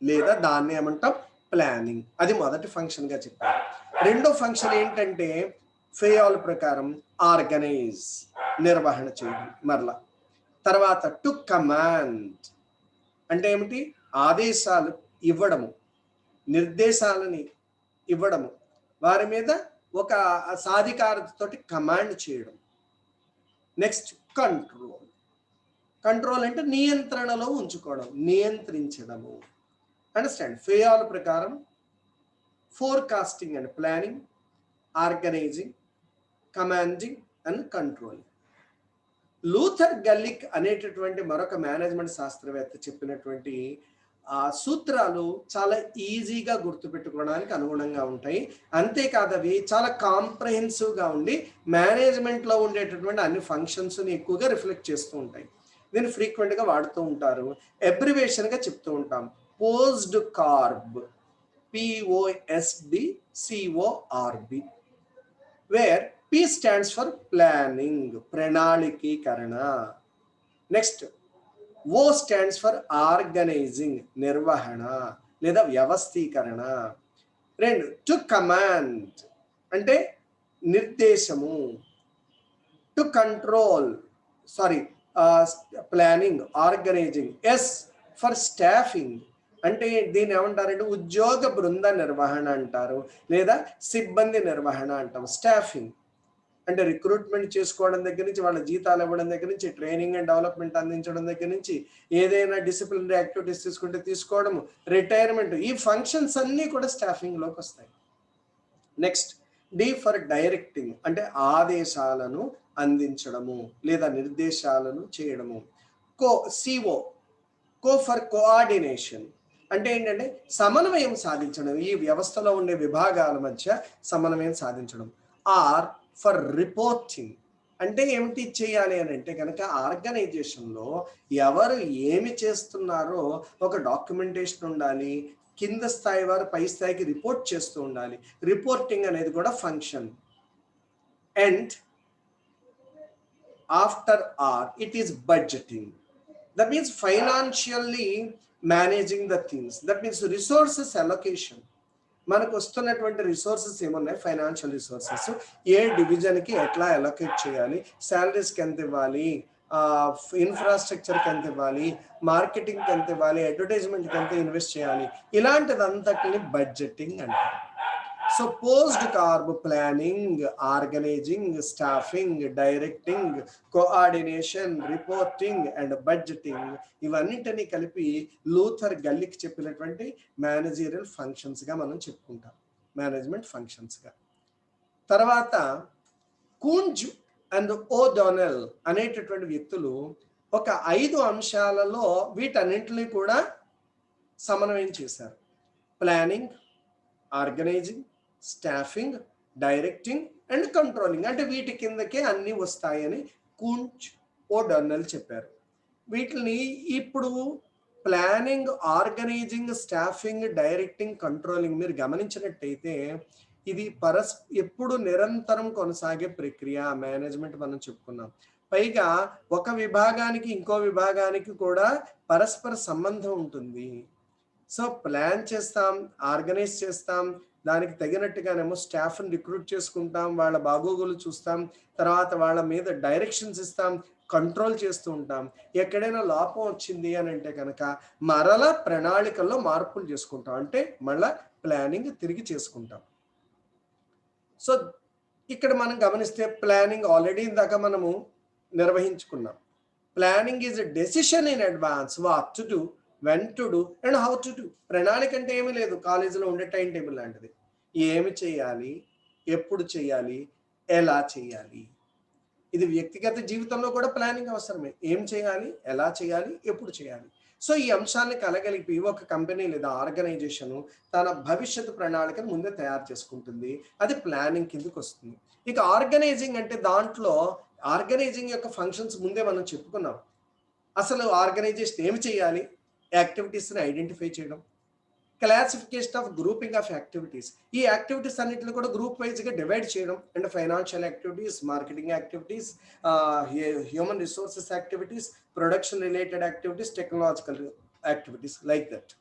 లేదా దాన్ని ఏమంటాం ప్లానింగ్. అది మొదటి ఫంక్షన్గా చెప్పారు. రెండో ఫంక్షన్ ఏంటంటే ఫేయోల్ ప్రకారం ఆర్గనైజ్, నిర్వహణ చేయడం మరలా. తర్వాత టు కమాండ్ అంటే ఏమిటి, ఆదేశాలు ఇవ్వడము, నిర్దేశాలని ఇవ్వడము, వారి మీద ఒక సాధికారతతోటి కమాండ్ చేయడం. Next control. కంట్రోల్ అంటే నియంత్రణలో ఉంచుకోవడం, నియంత్రించడము. అండర్స్టాండ్? ఫేయోల్ ప్రకారం forecasting and planning, organising, commanding and controlling. Luther Gulick అనేటటువంటి మరొక మేనేజ్మెంట్ శాస్త్రవేత్త చెప్పినటువంటి సూత్రాలు చాలా ఈజీగా గుర్తుపెట్టుకోవడానికి అనుగుణంగా ఉంటాయి. అంతేకాదు అవి చాలా కాంప్రహెన్సివ్గా ఉండి మేనేజ్మెంట్లో ఉండేటటువంటి అన్ని ఫంక్షన్స్ని ఎక్కువగా రిఫ్లెక్ట్ చేస్తూ ఉంటాయి. దీన్ని ఫ్రీక్వెంట్గా వాడుతూ ఉంటారు. అబ్రివేషన్గా చెప్తూ ఉంటాం. POSDCORB, POSDCORB, where P stands for planning, ప్రణాళికీకరణ. Next O stands for organizing, నిర్వహణ లేదా వ్యవస్థీకరణ. రెండు టు కమాండ్ అంటే నిర్దేశము, to control planning, organising. S for staffing అంటే దీన్ని ఏమంటారంటే ఉద్యోగ బృంద నిర్వహణ అంటారు, లేదా సిబ్బంది నిర్వహణ అంటాం. స్టాఫింగ్ అంటే రిక్రూట్మెంట్ చేసుకోవడం దగ్గర నుంచి, వాళ్ళ జీతాలు ఇవ్వడం దగ్గర నుంచి, ట్రైనింగ్ అండ్ డెవలప్మెంట్ అందించడం దగ్గర నుంచి, ఏదైనా డిసిప్లినరీ యాక్టివిటీస్ తీసుకుంటే తీసుకోవడము, రిటైర్మెంట్, ఈ ఫంక్షన్స్ అన్నీ కూడా స్టాఫింగ్లోకి వస్తాయి. నెక్స్ట్ D ఫర్ డైరెక్టింగ్ అంటే ఆదేశాలను అందించడము లేదా నిర్దేశాలను చేయడము. CO ఫర్ కోఆర్డినేషన్ అంటే ఏంటంటే సమన్వయం సాధించడం, ఈ వ్యవస్థలో ఉండే విభాగాల మధ్య సమన్వయం సాధించడం. R ఫర్ రిపోర్టింగ్ అంటే ఏమిటి చేయాలి అని అంటే కనుక ఆర్గనైజేషన్లో ఎవరు ఏమి చేస్తున్నారో ఒక డాక్యుమెంటేషన్ ఉండాలి, కింద స్థాయి వారు పై స్థాయికి రిపోర్ట్ చేస్తూ ఉండాలి. రిపోర్టింగ్ అనేది కూడా function. And after R it is budgeting. That means financially managing the things. That means resources allocation. మనకు వస్తున్నటువంటి రిసోర్సెస్ ఏమున్నాయి, ఫైనాన్షియల్ రిసోర్సెస్, ఏ డివిజన్కి ఎట్లా అలొకేట్ చేయాలి, శాలరీస్కి ఎంత ఇవ్వాలి, ఇన్ఫ్రాస్ట్రక్చర్కి ఎంత ఇవ్వాలి, మార్కెటింగ్కి ఎంత ఇవ్వాలి, అడ్వర్టైజ్మెంట్కి ఎంత ఇన్వెస్ట్ చేయాలి, ఇలాంటిదంతటిని బడ్జెటింగ్ అంటారు. So POSDCORB planning, organising, staffing, directing, coordination, reporting and budgeting, ఇవన్నింటినీ కలిపి లూథర్ గల్లిక్ చెప్పినటువంటి మేనేజరియల్ ఫంక్షన్స్గా మనం చెప్పుకుంటాం, మేనేజ్మెంట్ ఫంక్షన్స్గా. తర్వాత కూంజ్ అండ్ ఓడోనెల్ అనేటటువంటి వ్యక్తులు ఒక 5 అంశాలలో వీటన్నింటినీ కూడా సమన్వయం చేశారు. Planning, organising, staffing, directing and controlling అంటే వీటి కిందకే అన్నీ వస్తాయని కూంజ్ ఓడర్నల్ చెప్పారు. వీటిని ఇప్పుడు planning, organising, staffing, directing, controlling మీరు గమనించినట్టయితే ఇది ఎప్పుడు నిరంతరం కొనసాగే ప్రక్రియ. మేనేజ్మెంట్ మనం చెప్పుకున్నాం. పైగా ఒక విభాగానికి ఇంకో విభాగానికి కూడా పరస్పర సంబంధం ఉంటుంది. సో ప్లాన్ చేస్తాం, ఆర్గనైజ్ చేస్తాం, దానికి తగినట్టుగానేమో స్టాఫ్ని రిక్రూట్ చేసుకుంటాం, వాళ్ళ బాగోగులు చూస్తాం, తర్వాత వాళ్ళ మీద డైరెక్షన్స్ ఇస్తాం, కంట్రోల్ చేస్తూ ఉంటాం. ఎక్కడైనా లోపం వచ్చింది అని అంటే కనుక మరలా ప్రణాళికల్లో మార్పులు చేసుకుంటాం. అంటే మళ్ళా ప్లానింగ్ తిరిగి చేసుకుంటాం. సో ఇక్కడ మనం గమనిస్తే ప్లానింగ్ ఆల్రెడీ ఇందాక మనము నిర్వహించుకున్నాం. Planning is a decision in advance what to do, when to do and how to do. ప్రణాళిక అంటే ఏమీ లేదు, కాలేజీలో ఉండే టైం టేబుల్ లాంటిది. ఏమి చేయాలి, ఎప్పుడు చేయాలి, ఎలా చేయాలి. ఇది వ్యక్తిగత జీవితంలో కూడా ప్లానింగ్ అవసరమే. ఏం చేయాలి, ఎలా చేయాలి, ఎప్పుడు చేయాలి. సో ఈ అంశాన్ని కలగలిపి ఒక కంపెనీ లేదా ఆర్గనైజేషన్ తన భవిష్యత్తు ప్రణాళికను ముందే తయారు చేసుకుంటుంది. అది ప్లానింగ్ కిందకి వస్తుంది. ఇక ఆర్గనైజింగ్ అంటే దాంట్లో ఆర్గనైజింగ్ యొక్క ఫంక్షన్స్ ముందే మనం చెప్పుకున్నాం. అసలు ఆర్గనైజేషన్ ఏమి చేయాలి, యాక్టివిటీస్ని ఐడెంటిఫై చేయడం, classification of grouping of activities. ఈ యాక్టివిటీస్ అన్నింటిని కూడా గ్రూప్ వైజ్గా డివైడ్ చేయడం. అంటే financial activities, marketing activities, human resources activities, production related activities, technological activities like that.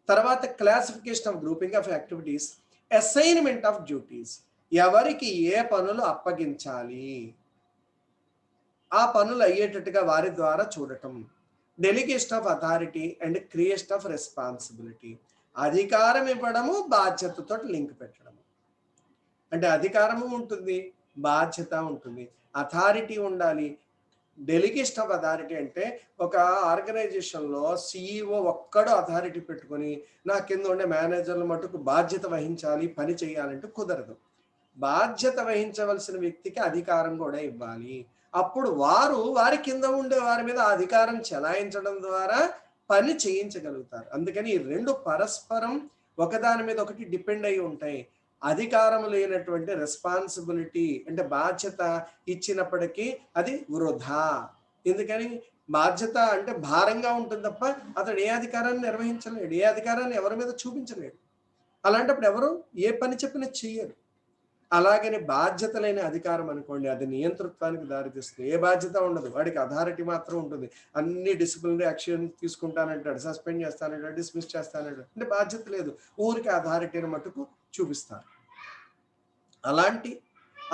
తర్వాత classification of grouping of activities, assignment of duties. ఎవరికి ఏ పనులు అప్పగించాలి, ఆ పనులు అయ్యేటట్టుగా వారి ద్వారా చూడటం. Delegation of authority and creation of responsibility. అధికారం ఇవ్వడము, బాధ్యతతో లింక్ పెట్టడము. అంటే అధికారము ఉంటుంది, బాధ్యత ఉంటుంది, అథారిటీ ఉండాలి. డెలిగేషన్ ఆఫ్ అథారిటీ అంటే ఒక ఆర్గనైజేషన్లో సిఇఓ ఒక్కడు అథారిటీ పెట్టుకొని నా కింద ఉండే మేనేజర్లు మటుకు బాధ్యత వహించాలి, పని చేయాలంటే కుదరదు. బాధ్యత వహించవలసిన వ్యక్తికి అధికారం కూడా ఇవ్వాలి. అప్పుడు వారి కింద ఉండే వారి మీద అధికారం చెలాయించడం ద్వారా పని చేయించగలుగుతారు. అందుకని ఈ రెండు పరస్పరం ఒకదాని మీద ఒకటి డిపెండ్ అయి ఉంటాయి. అధికారం లేనటువంటి రెస్పాన్సిబిలిటీ అంటే బాధ్యత ఇచ్చినప్పటికీ అది వృధా. ఎందుకని బాధ్యత అంటే భారంగా ఉంటుంది తప్ప అతడు ఏ అధికారాన్ని నిర్వహించలేడు, ఏ అధికారాన్ని ఎవరి మీద చూపించలేడు. అలాంటప్పుడు ఎవరు ఏ పని చెప్పినా చెయ్యరు. అలాగని బాధ్యత లేని అధికారం అనుకోండి, అది నియంతృత్వానికి దారితీస్తుంది. ఏ బాధ్యత ఉండదు, వాడికి అథారిటీ మాత్రం ఉంటుంది. అన్ని డిసిప్లినరీ యాక్షన్ తీసుకుంటానంటాడు, సస్పెండ్ చేస్తానంటాడు, డిస్మిస్ చేస్తానంటాడు. అంటే బాధ్యత లేదు, ఊరికి అథారిటీని మటుకు చూపిస్తారు.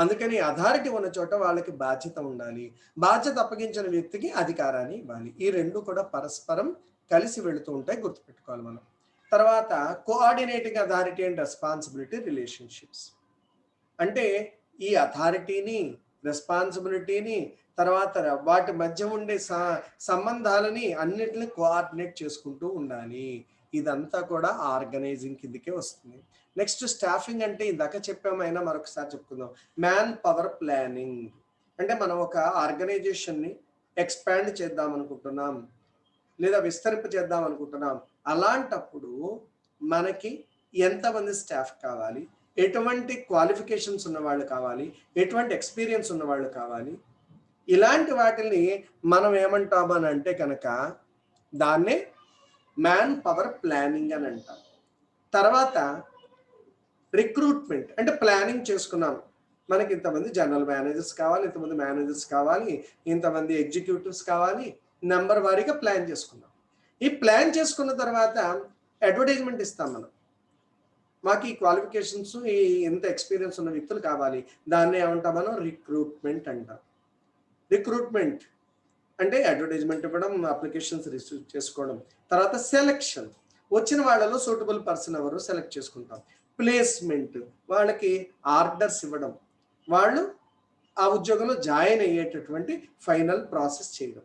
అందుకని అథారిటీ ఉన్న చోట వాళ్ళకి బాధ్యత ఉండాలి. బాధ్యత అప్పగించిన వ్యక్తికి అధికారాన్ని ఇవ్వాలి. ఈ రెండు కూడా పరస్పరం కలిసి వెళుతూ ఉంటాయి, గుర్తుపెట్టుకోవాలి మనం. తర్వాత coordinating authority and responsibility relationships. అంటే ఈ అథారిటీని, రెస్పాన్సిబిలిటీని, తర్వాత వాటి మధ్య ఉండే సంబంధాలని అన్నిటిని కోఆర్డినేట్ చేసుకుంటూ ఉండాలి. ఇదంతా కూడా ఆర్గనైజింగ్ కిందకే వస్తుంది. నెక్స్ట్ స్టాఫింగ్ అంటే ఇందాక చెప్పామైనా మరొకసారి చెప్పుకుందాం. మ్యాన్ పవర్ ప్లానింగ్ అంటే మనం ఒక ఆర్గనైజేషన్ని ఎక్స్పాండ్ చేద్దాం అనుకుంటున్నాం లేదా విస్తరింప చేద్దాం అనుకుంటున్నాం. అలాంటప్పుడు మనకి ఎంతమంది స్టాఫ్ కావాలి, ఎటువంటి క్వాలిఫికేషన్స్ ఉన్నవాళ్ళు కావాలి, ఎటువంటి ఎక్స్పీరియన్స్ ఉన్నవాళ్ళు కావాలి, ఇలాంటి వాటిని మనం ఏమంటామని అంటే కనుక దాన్నే మ్యాన్ పవర్ ప్లానింగ్ అని అంటాం. తర్వాత రిక్రూట్మెంట్ అంటే ప్లానింగ్ చేసుకున్నాం, మనకి ఇంతమంది జనరల్ మేనేజర్స్ కావాలి, ఇంతమంది మేనేజర్స్ కావాలి, ఇంతమంది ఎగ్జిక్యూటివ్స్ కావాలి, నెంబర్ వారీగా ప్లాన్ చేసుకున్నాం. ఈ ప్లాన్ చేసుకున్న తర్వాత అడ్వర్టైజ్మెంట్ ఇస్తాం మనం. మాకు ఈ క్వాలిఫికేషన్స్, ఈ ఎంత ఎక్స్పీరియన్స్ ఉన్న వ్యక్తులు కావాలి, దాన్ని ఏమంటాం మనం రిక్రూట్మెంట్ అంటాం. రిక్రూట్మెంట్ అంటే అడ్వర్టైజ్మెంట్ ఇవ్వడం, అప్లికేషన్స్ రిసీవ్ చేసుకోవడం. తర్వాత సెలెక్షన్, వచ్చిన వాళ్ళలో సూటబుల్ పర్సన్ ఎవరు సెలెక్ట్ చేసుకుంటాం. ప్లేస్మెంట్, వాళ్ళకి ఆర్డర్స్ ఇవ్వడం, వాళ్ళు ఆ ఉద్యోగంలో జాయిన్ అయ్యేటటువంటి ఫైనల్ ప్రాసెస్ చేయడం.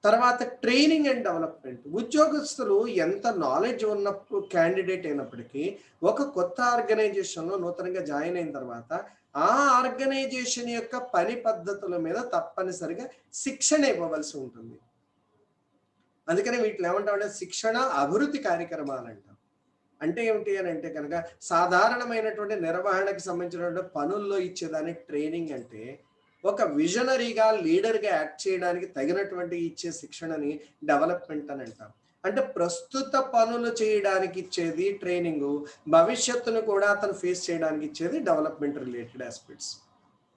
తర్వాత ట్రైనింగ్ అండ్ డెవలప్మెంట్, ఉద్యోగస్తులు ఎంత నాలెడ్జ్ ఉన్నప్పుడు క్యాండిడేట్ అయినప్పటికీ ఒక కొత్త ఆర్గనైజేషన్లో నూతనంగా జాయిన్ అయిన తర్వాత ఆ ఆర్గనైజేషన్ యొక్క పని పద్ధతుల మీద తప్పనిసరిగా శిక్షణ ఇవ్వవలసి ఉంటుంది. అందుకని వీటిని ఏమంటామంటే శిక్షణ అభివృద్ధి కార్యక్రమాలు అంటాం. అంటే ఏమిటి అని అంటే కనుక సాధారణమైనటువంటి నిర్వహణకి సంబంధించినటువంటి పనుల్లో ఇచ్చేదాన్ని ట్రైనింగ్ అంటే, ఒక విజనరీగా లీడర్గా యాక్ట్ చేయడానికి తగినటువంటి ఇచ్చే శిక్షణని డెవలప్మెంట్ అని అంటాం. అంటే ప్రస్తుత పనులు చేయడానికి ఇచ్చేది ట్రైనింగ్, భవిష్యత్తును కూడా అతను ఫేస్ చేయడానికి ఇచ్చేది డెవలప్మెంట్ రిలేటెడ్ ఆస్పెక్ట్స్.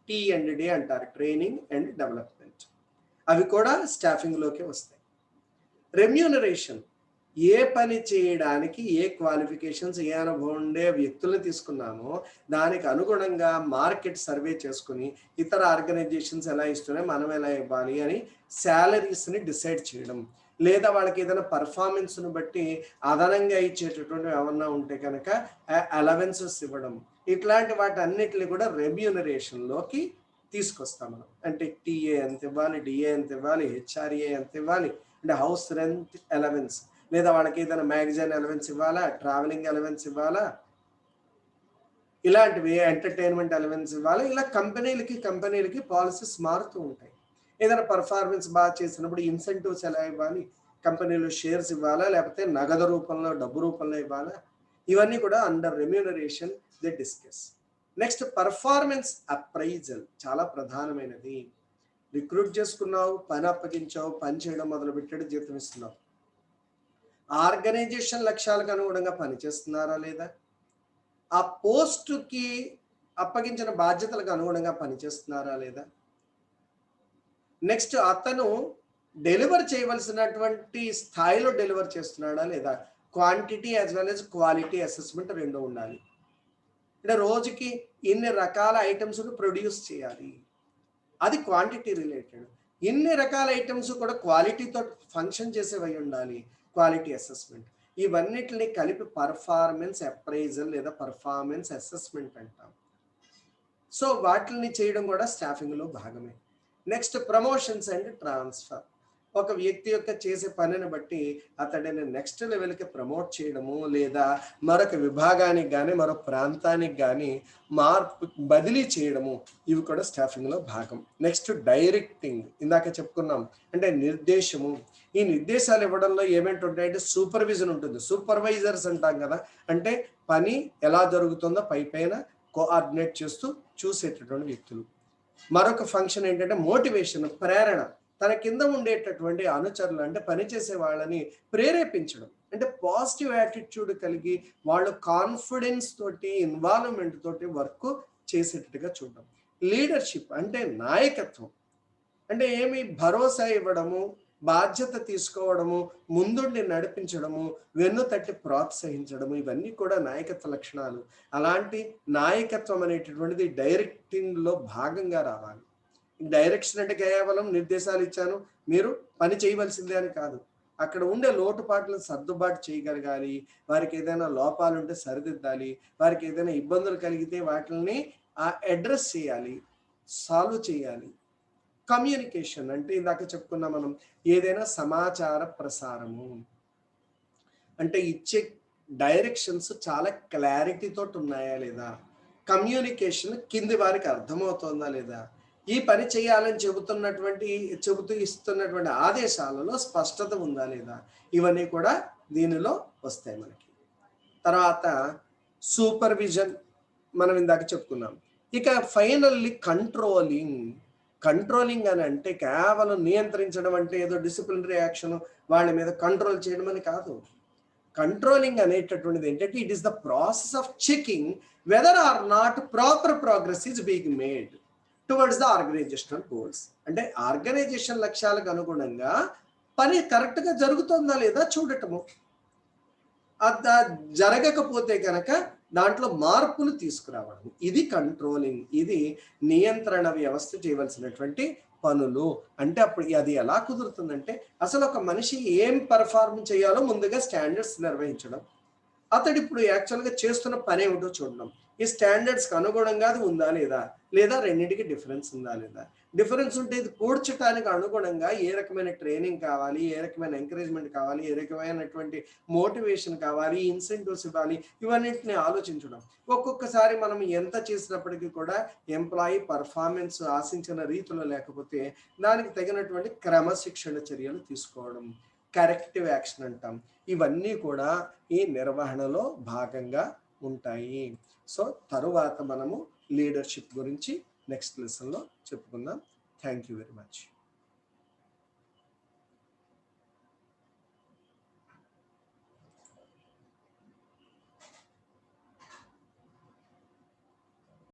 T&D అంటారు, ట్రైనింగ్ అండ్ డెవలప్మెంట్. అవి కూడా స్టాఫింగ్లోకి వస్తాయి. రెమ్యూనరేషన్, ఏ పని చేయడానికి ఏ క్వాలిఫికేషన్స్ ఏ అనుభవం ఉండే వ్యక్తులను తీసుకున్నామో దానికి అనుగుణంగా మార్కెట్ సర్వే చేసుకుని ఇతర ఆర్గనైజేషన్స్ ఎలా ఇస్తున్నాయి మనం ఎలా ఇవ్వాలి అని శాలరీస్ని డిసైడ్ చేయడం, లేదా వాళ్ళకి ఏదైనా పర్ఫార్మెన్స్ను బట్టి అదనంగా ఇచ్చేటటువంటి ఏమన్నా ఉంటే కనుక అలవెన్సెస్ ఇవ్వడం, ఇట్లాంటి వాటన్నిటిని కూడా రెమ్యూనరేషన్లోకి తీసుకొస్తాం మనం. అంటే టీఏ ఎంత ఇవ్వాలి, డిఏ ఎంత ఇవ్వాలి, హెచ్ఆర్ఏ ఎంత ఇవ్వాలి, అంటే హౌస్ రెంట్ అలవెన్స్, లేదా వాళ్ళకి ఏదైనా మ్యాగజైన్ అలవెన్స్ ఇవ్వాలా, ట్రావెలింగ్ అలవెన్స్ ఇవ్వాలా, ఇలాంటివి ఎంటర్టైన్మెంట్ అలవెన్స్ ఇవ్వాలి. ఇలా కంపెనీలకి పాలసీస్ మారుతూ ఉంటాయి. ఏదైనా పర్ఫార్మెన్స్ బాగా చేసినప్పుడు ఇన్సెంటివ్స్ ఎలా ఇవ్వాలి, కంపెనీలో షేర్స్ ఇవ్వాలా, లేకపోతే నగదు రూపంలో డబ్బు రూపంలో ఇవ్వాలా, ఇవన్నీ కూడా under remuneration they discuss. Next performance appraisal చాలా ప్రధానమైనది. రిక్రూట్ చేసుకున్నావు, పని అప్పగించావు, పని చేయడం మొదలు పెట్టాడు, జీతం ఇస్తున్నావు. ఆర్గనైజేషన్ లక్ష్యాలకు అనుగుణంగా పనిచేస్తున్నారా లేదా, ఆ పోస్టుకి అప్పగించిన బాధ్యతలకు అనుగుణంగా పనిచేస్తున్నారా లేదా, నెక్స్ట్ అతను డెలివర్ చేయవలసినటువంటి స్థాయిలో డెలివర్ చేస్తున్నాడా లేదా. Quantity as well as quality assessment రెండు ఉండాలి. అంటే రోజుకి ఇన్ని రకాల ఐటమ్స్ను ప్రొడ్యూస్ చేయాలి, అది క్వాంటిటీ రిలేటెడ్. ఇన్ని రకాల ఐటమ్స్ కూడా క్వాలిటీతో ఫంక్షన్ చేసేవి ఉండాలి, క్వాలిటీ అసెస్మెంట్. ఇవన్నిటిని కలిపి పర్ఫార్మెన్స్ అప్రైజల్ లేదా పర్ఫార్మెన్స్ అసెస్మెంట్ అంటాం. సో వాటిని చేయడం కూడా స్టాఫింగ్లో భాగమే. Next promotions and transfer. ఒక వ్యక్తి యొక్క చేసే పనిని బట్టి అతడిని నెక్స్ట్ లెవెల్కి ప్రమోట్ చేయడము, లేదా మరొక విభాగానికి కానీ మరొక ప్రాంతానికి కానీ బదిలీ చేయడము, ఇవి కూడా స్టాఫింగ్లో భాగం. నెక్స్ట్ డైరెక్టింగ్, ఇందాక చెప్పుకున్నాం, అంటే నిర్దేశము. ఈ నిర్దేశాలు ఇవ్వడంలో ఏమేంటి ఉంటాయంటే సూపర్విజన్ ఉంటుంది, సూపర్వైజర్స్ అంటాం కదా, అంటే పని ఎలా జరుగుతుందో పైన కోఆర్డినేట్ చేస్తూ చూసేటటువంటి వ్యక్తులు. మరొక ఫంక్షన్ ఏంటంటే మోటివేషన్, ప్రేరణ. తన కింద ఉండేటటువంటి అనుచరులు అంటే పనిచేసే వాళ్ళని ప్రేరేపించడం, అంటే పాజిటివ్ యాటిట్యూడ్ కలిగి వాళ్ళు కాన్ఫిడెన్స్ తోటి ఇన్వాల్వ్మెంట్ తోటి వర్క్ చేసేటట్టుగా చూడడం. లీడర్షిప్ అంటే నాయకత్వం, అంటే ఏమి భరోసా ఇవ్వడము, బాధ్యత తీసుకోవడము, ముందుండి నడిపించడము, వెన్ను తట్టి ప్రోత్సహించడము, ఇవన్నీ కూడా నాయకత్వ లక్షణాలు. అలాంటి నాయకత్వం అనేటటువంటిది డైరెక్టింగ్లో భాగంగా రావాలి. డైరెక్షన్ అంటే కేవలం నిర్దేశాలు ఇచ్చాను మీరు పని చేయవలసిందే అని కాదు, అక్కడ ఉండే లోటుపాట్లను సర్దుబాటు చేయగలగాలి, వారికి ఏదైనా లోపాలు ఉంటే సరిదిద్దాలి, వారికి ఏదైనా ఇబ్బందులు కలిగితే వాటిని అడ్రస్ చేయాలి, సాల్వ్ చేయాలి. కమ్యూనికేషన్ అంటే ఇందాక చెప్పుకున్నాం మనం, ఏదైనా సమాచార ప్రసారము అంటే ఇచ్చే డైరెక్షన్స్ చాలా క్లారిటీతో ఉన్నాయా లేదా, కమ్యూనికేషన్ కింది వారికి అర్థమవుతుందా లేదా, ఈ పని చేయాలని చెబుతూ ఇస్తున్నటువంటి ఆదేశాలలో స్పష్టత ఉందా లేదా, ఇవన్నీ కూడా దీనిలో వస్తాయి మనకి. తర్వాత సూపర్విజన్ మనం ఇందాక చెప్పుకున్నాం. ఇక ఫైనల్లీ కంట్రోలింగ్ అని అంటే కేవలం నియంత్రించడం అంటే ఏదో డిసిప్లినరీ యాక్షన్ వాళ్ళ మీద కంట్రోల్ చేయడం అని కాదు. కంట్రోలింగ్ అనేటటువంటిది ఏంటంటే it is the process of checking whether or not proper progress is being made towards the organisational goals. అంటే ఆర్గనైజేషన్ లక్ష్యాలకు అనుగుణంగా పని కరెక్ట్గా జరుగుతుందా లేదా చూడటము, అది జరగకపోతే కనుక దాంట్లో మార్పులు తీసుకురావడం, ఇది కంట్రోలింగ్, ఇది నియంత్రణ వ్యవస్థ చేయవలసినటువంటి పనులు. అంటే అప్పుడు అది ఎలా కుదురుతుందంటే అసలు ఒక మనిషి ఏం పర్ఫార్మ్ చేయాలో ముందుగా స్టాండర్డ్స్ నిర్వహించడం, అతడు ఇప్పుడు యాక్చువల్గా చేస్తున్న పని ఏమిటో చూడడం, ఈ స్టాండర్డ్స్కి అనుగుణంగా అది ఉందా లేదా రెండింటికి డిఫరెన్స్ ఉందా లేదా. డిఫరెన్స్ ఉంటే ఇది పూడ్చడానికి అనుగుణంగా ఏ రకమైన ట్రైనింగ్ కావాలి, ఏ రకమైన ఎంకరేజ్మెంట్ కావాలి, ఏ రకమైనటువంటి మోటివేషన్ కావాలి, ఇన్సెంటివ్స్ ఇవ్వాలి, ఇవన్నింటిని ఆలోచించడం. ఒక్కొక్కసారి మనం ఎంత చేసినప్పటికీ కూడా ఎంప్లాయీ పర్ఫార్మెన్స్ ఆశించిన రీతిలో లేకపోతే దానికి తగినటువంటి క్రమశిక్షణ చర్యలు తీసుకోవడం, కరెక్టివ్ యాక్షన్ అంటాం. ఇవన్నీ కూడా ఈ నిర్వహణలో భాగంగా ఉంటాయి. సో తరువాత మనము లీడర్షిప్ గురించి నెక్స్ట్ లెసన్లో చెప్పుకుందాం. Thank you very much.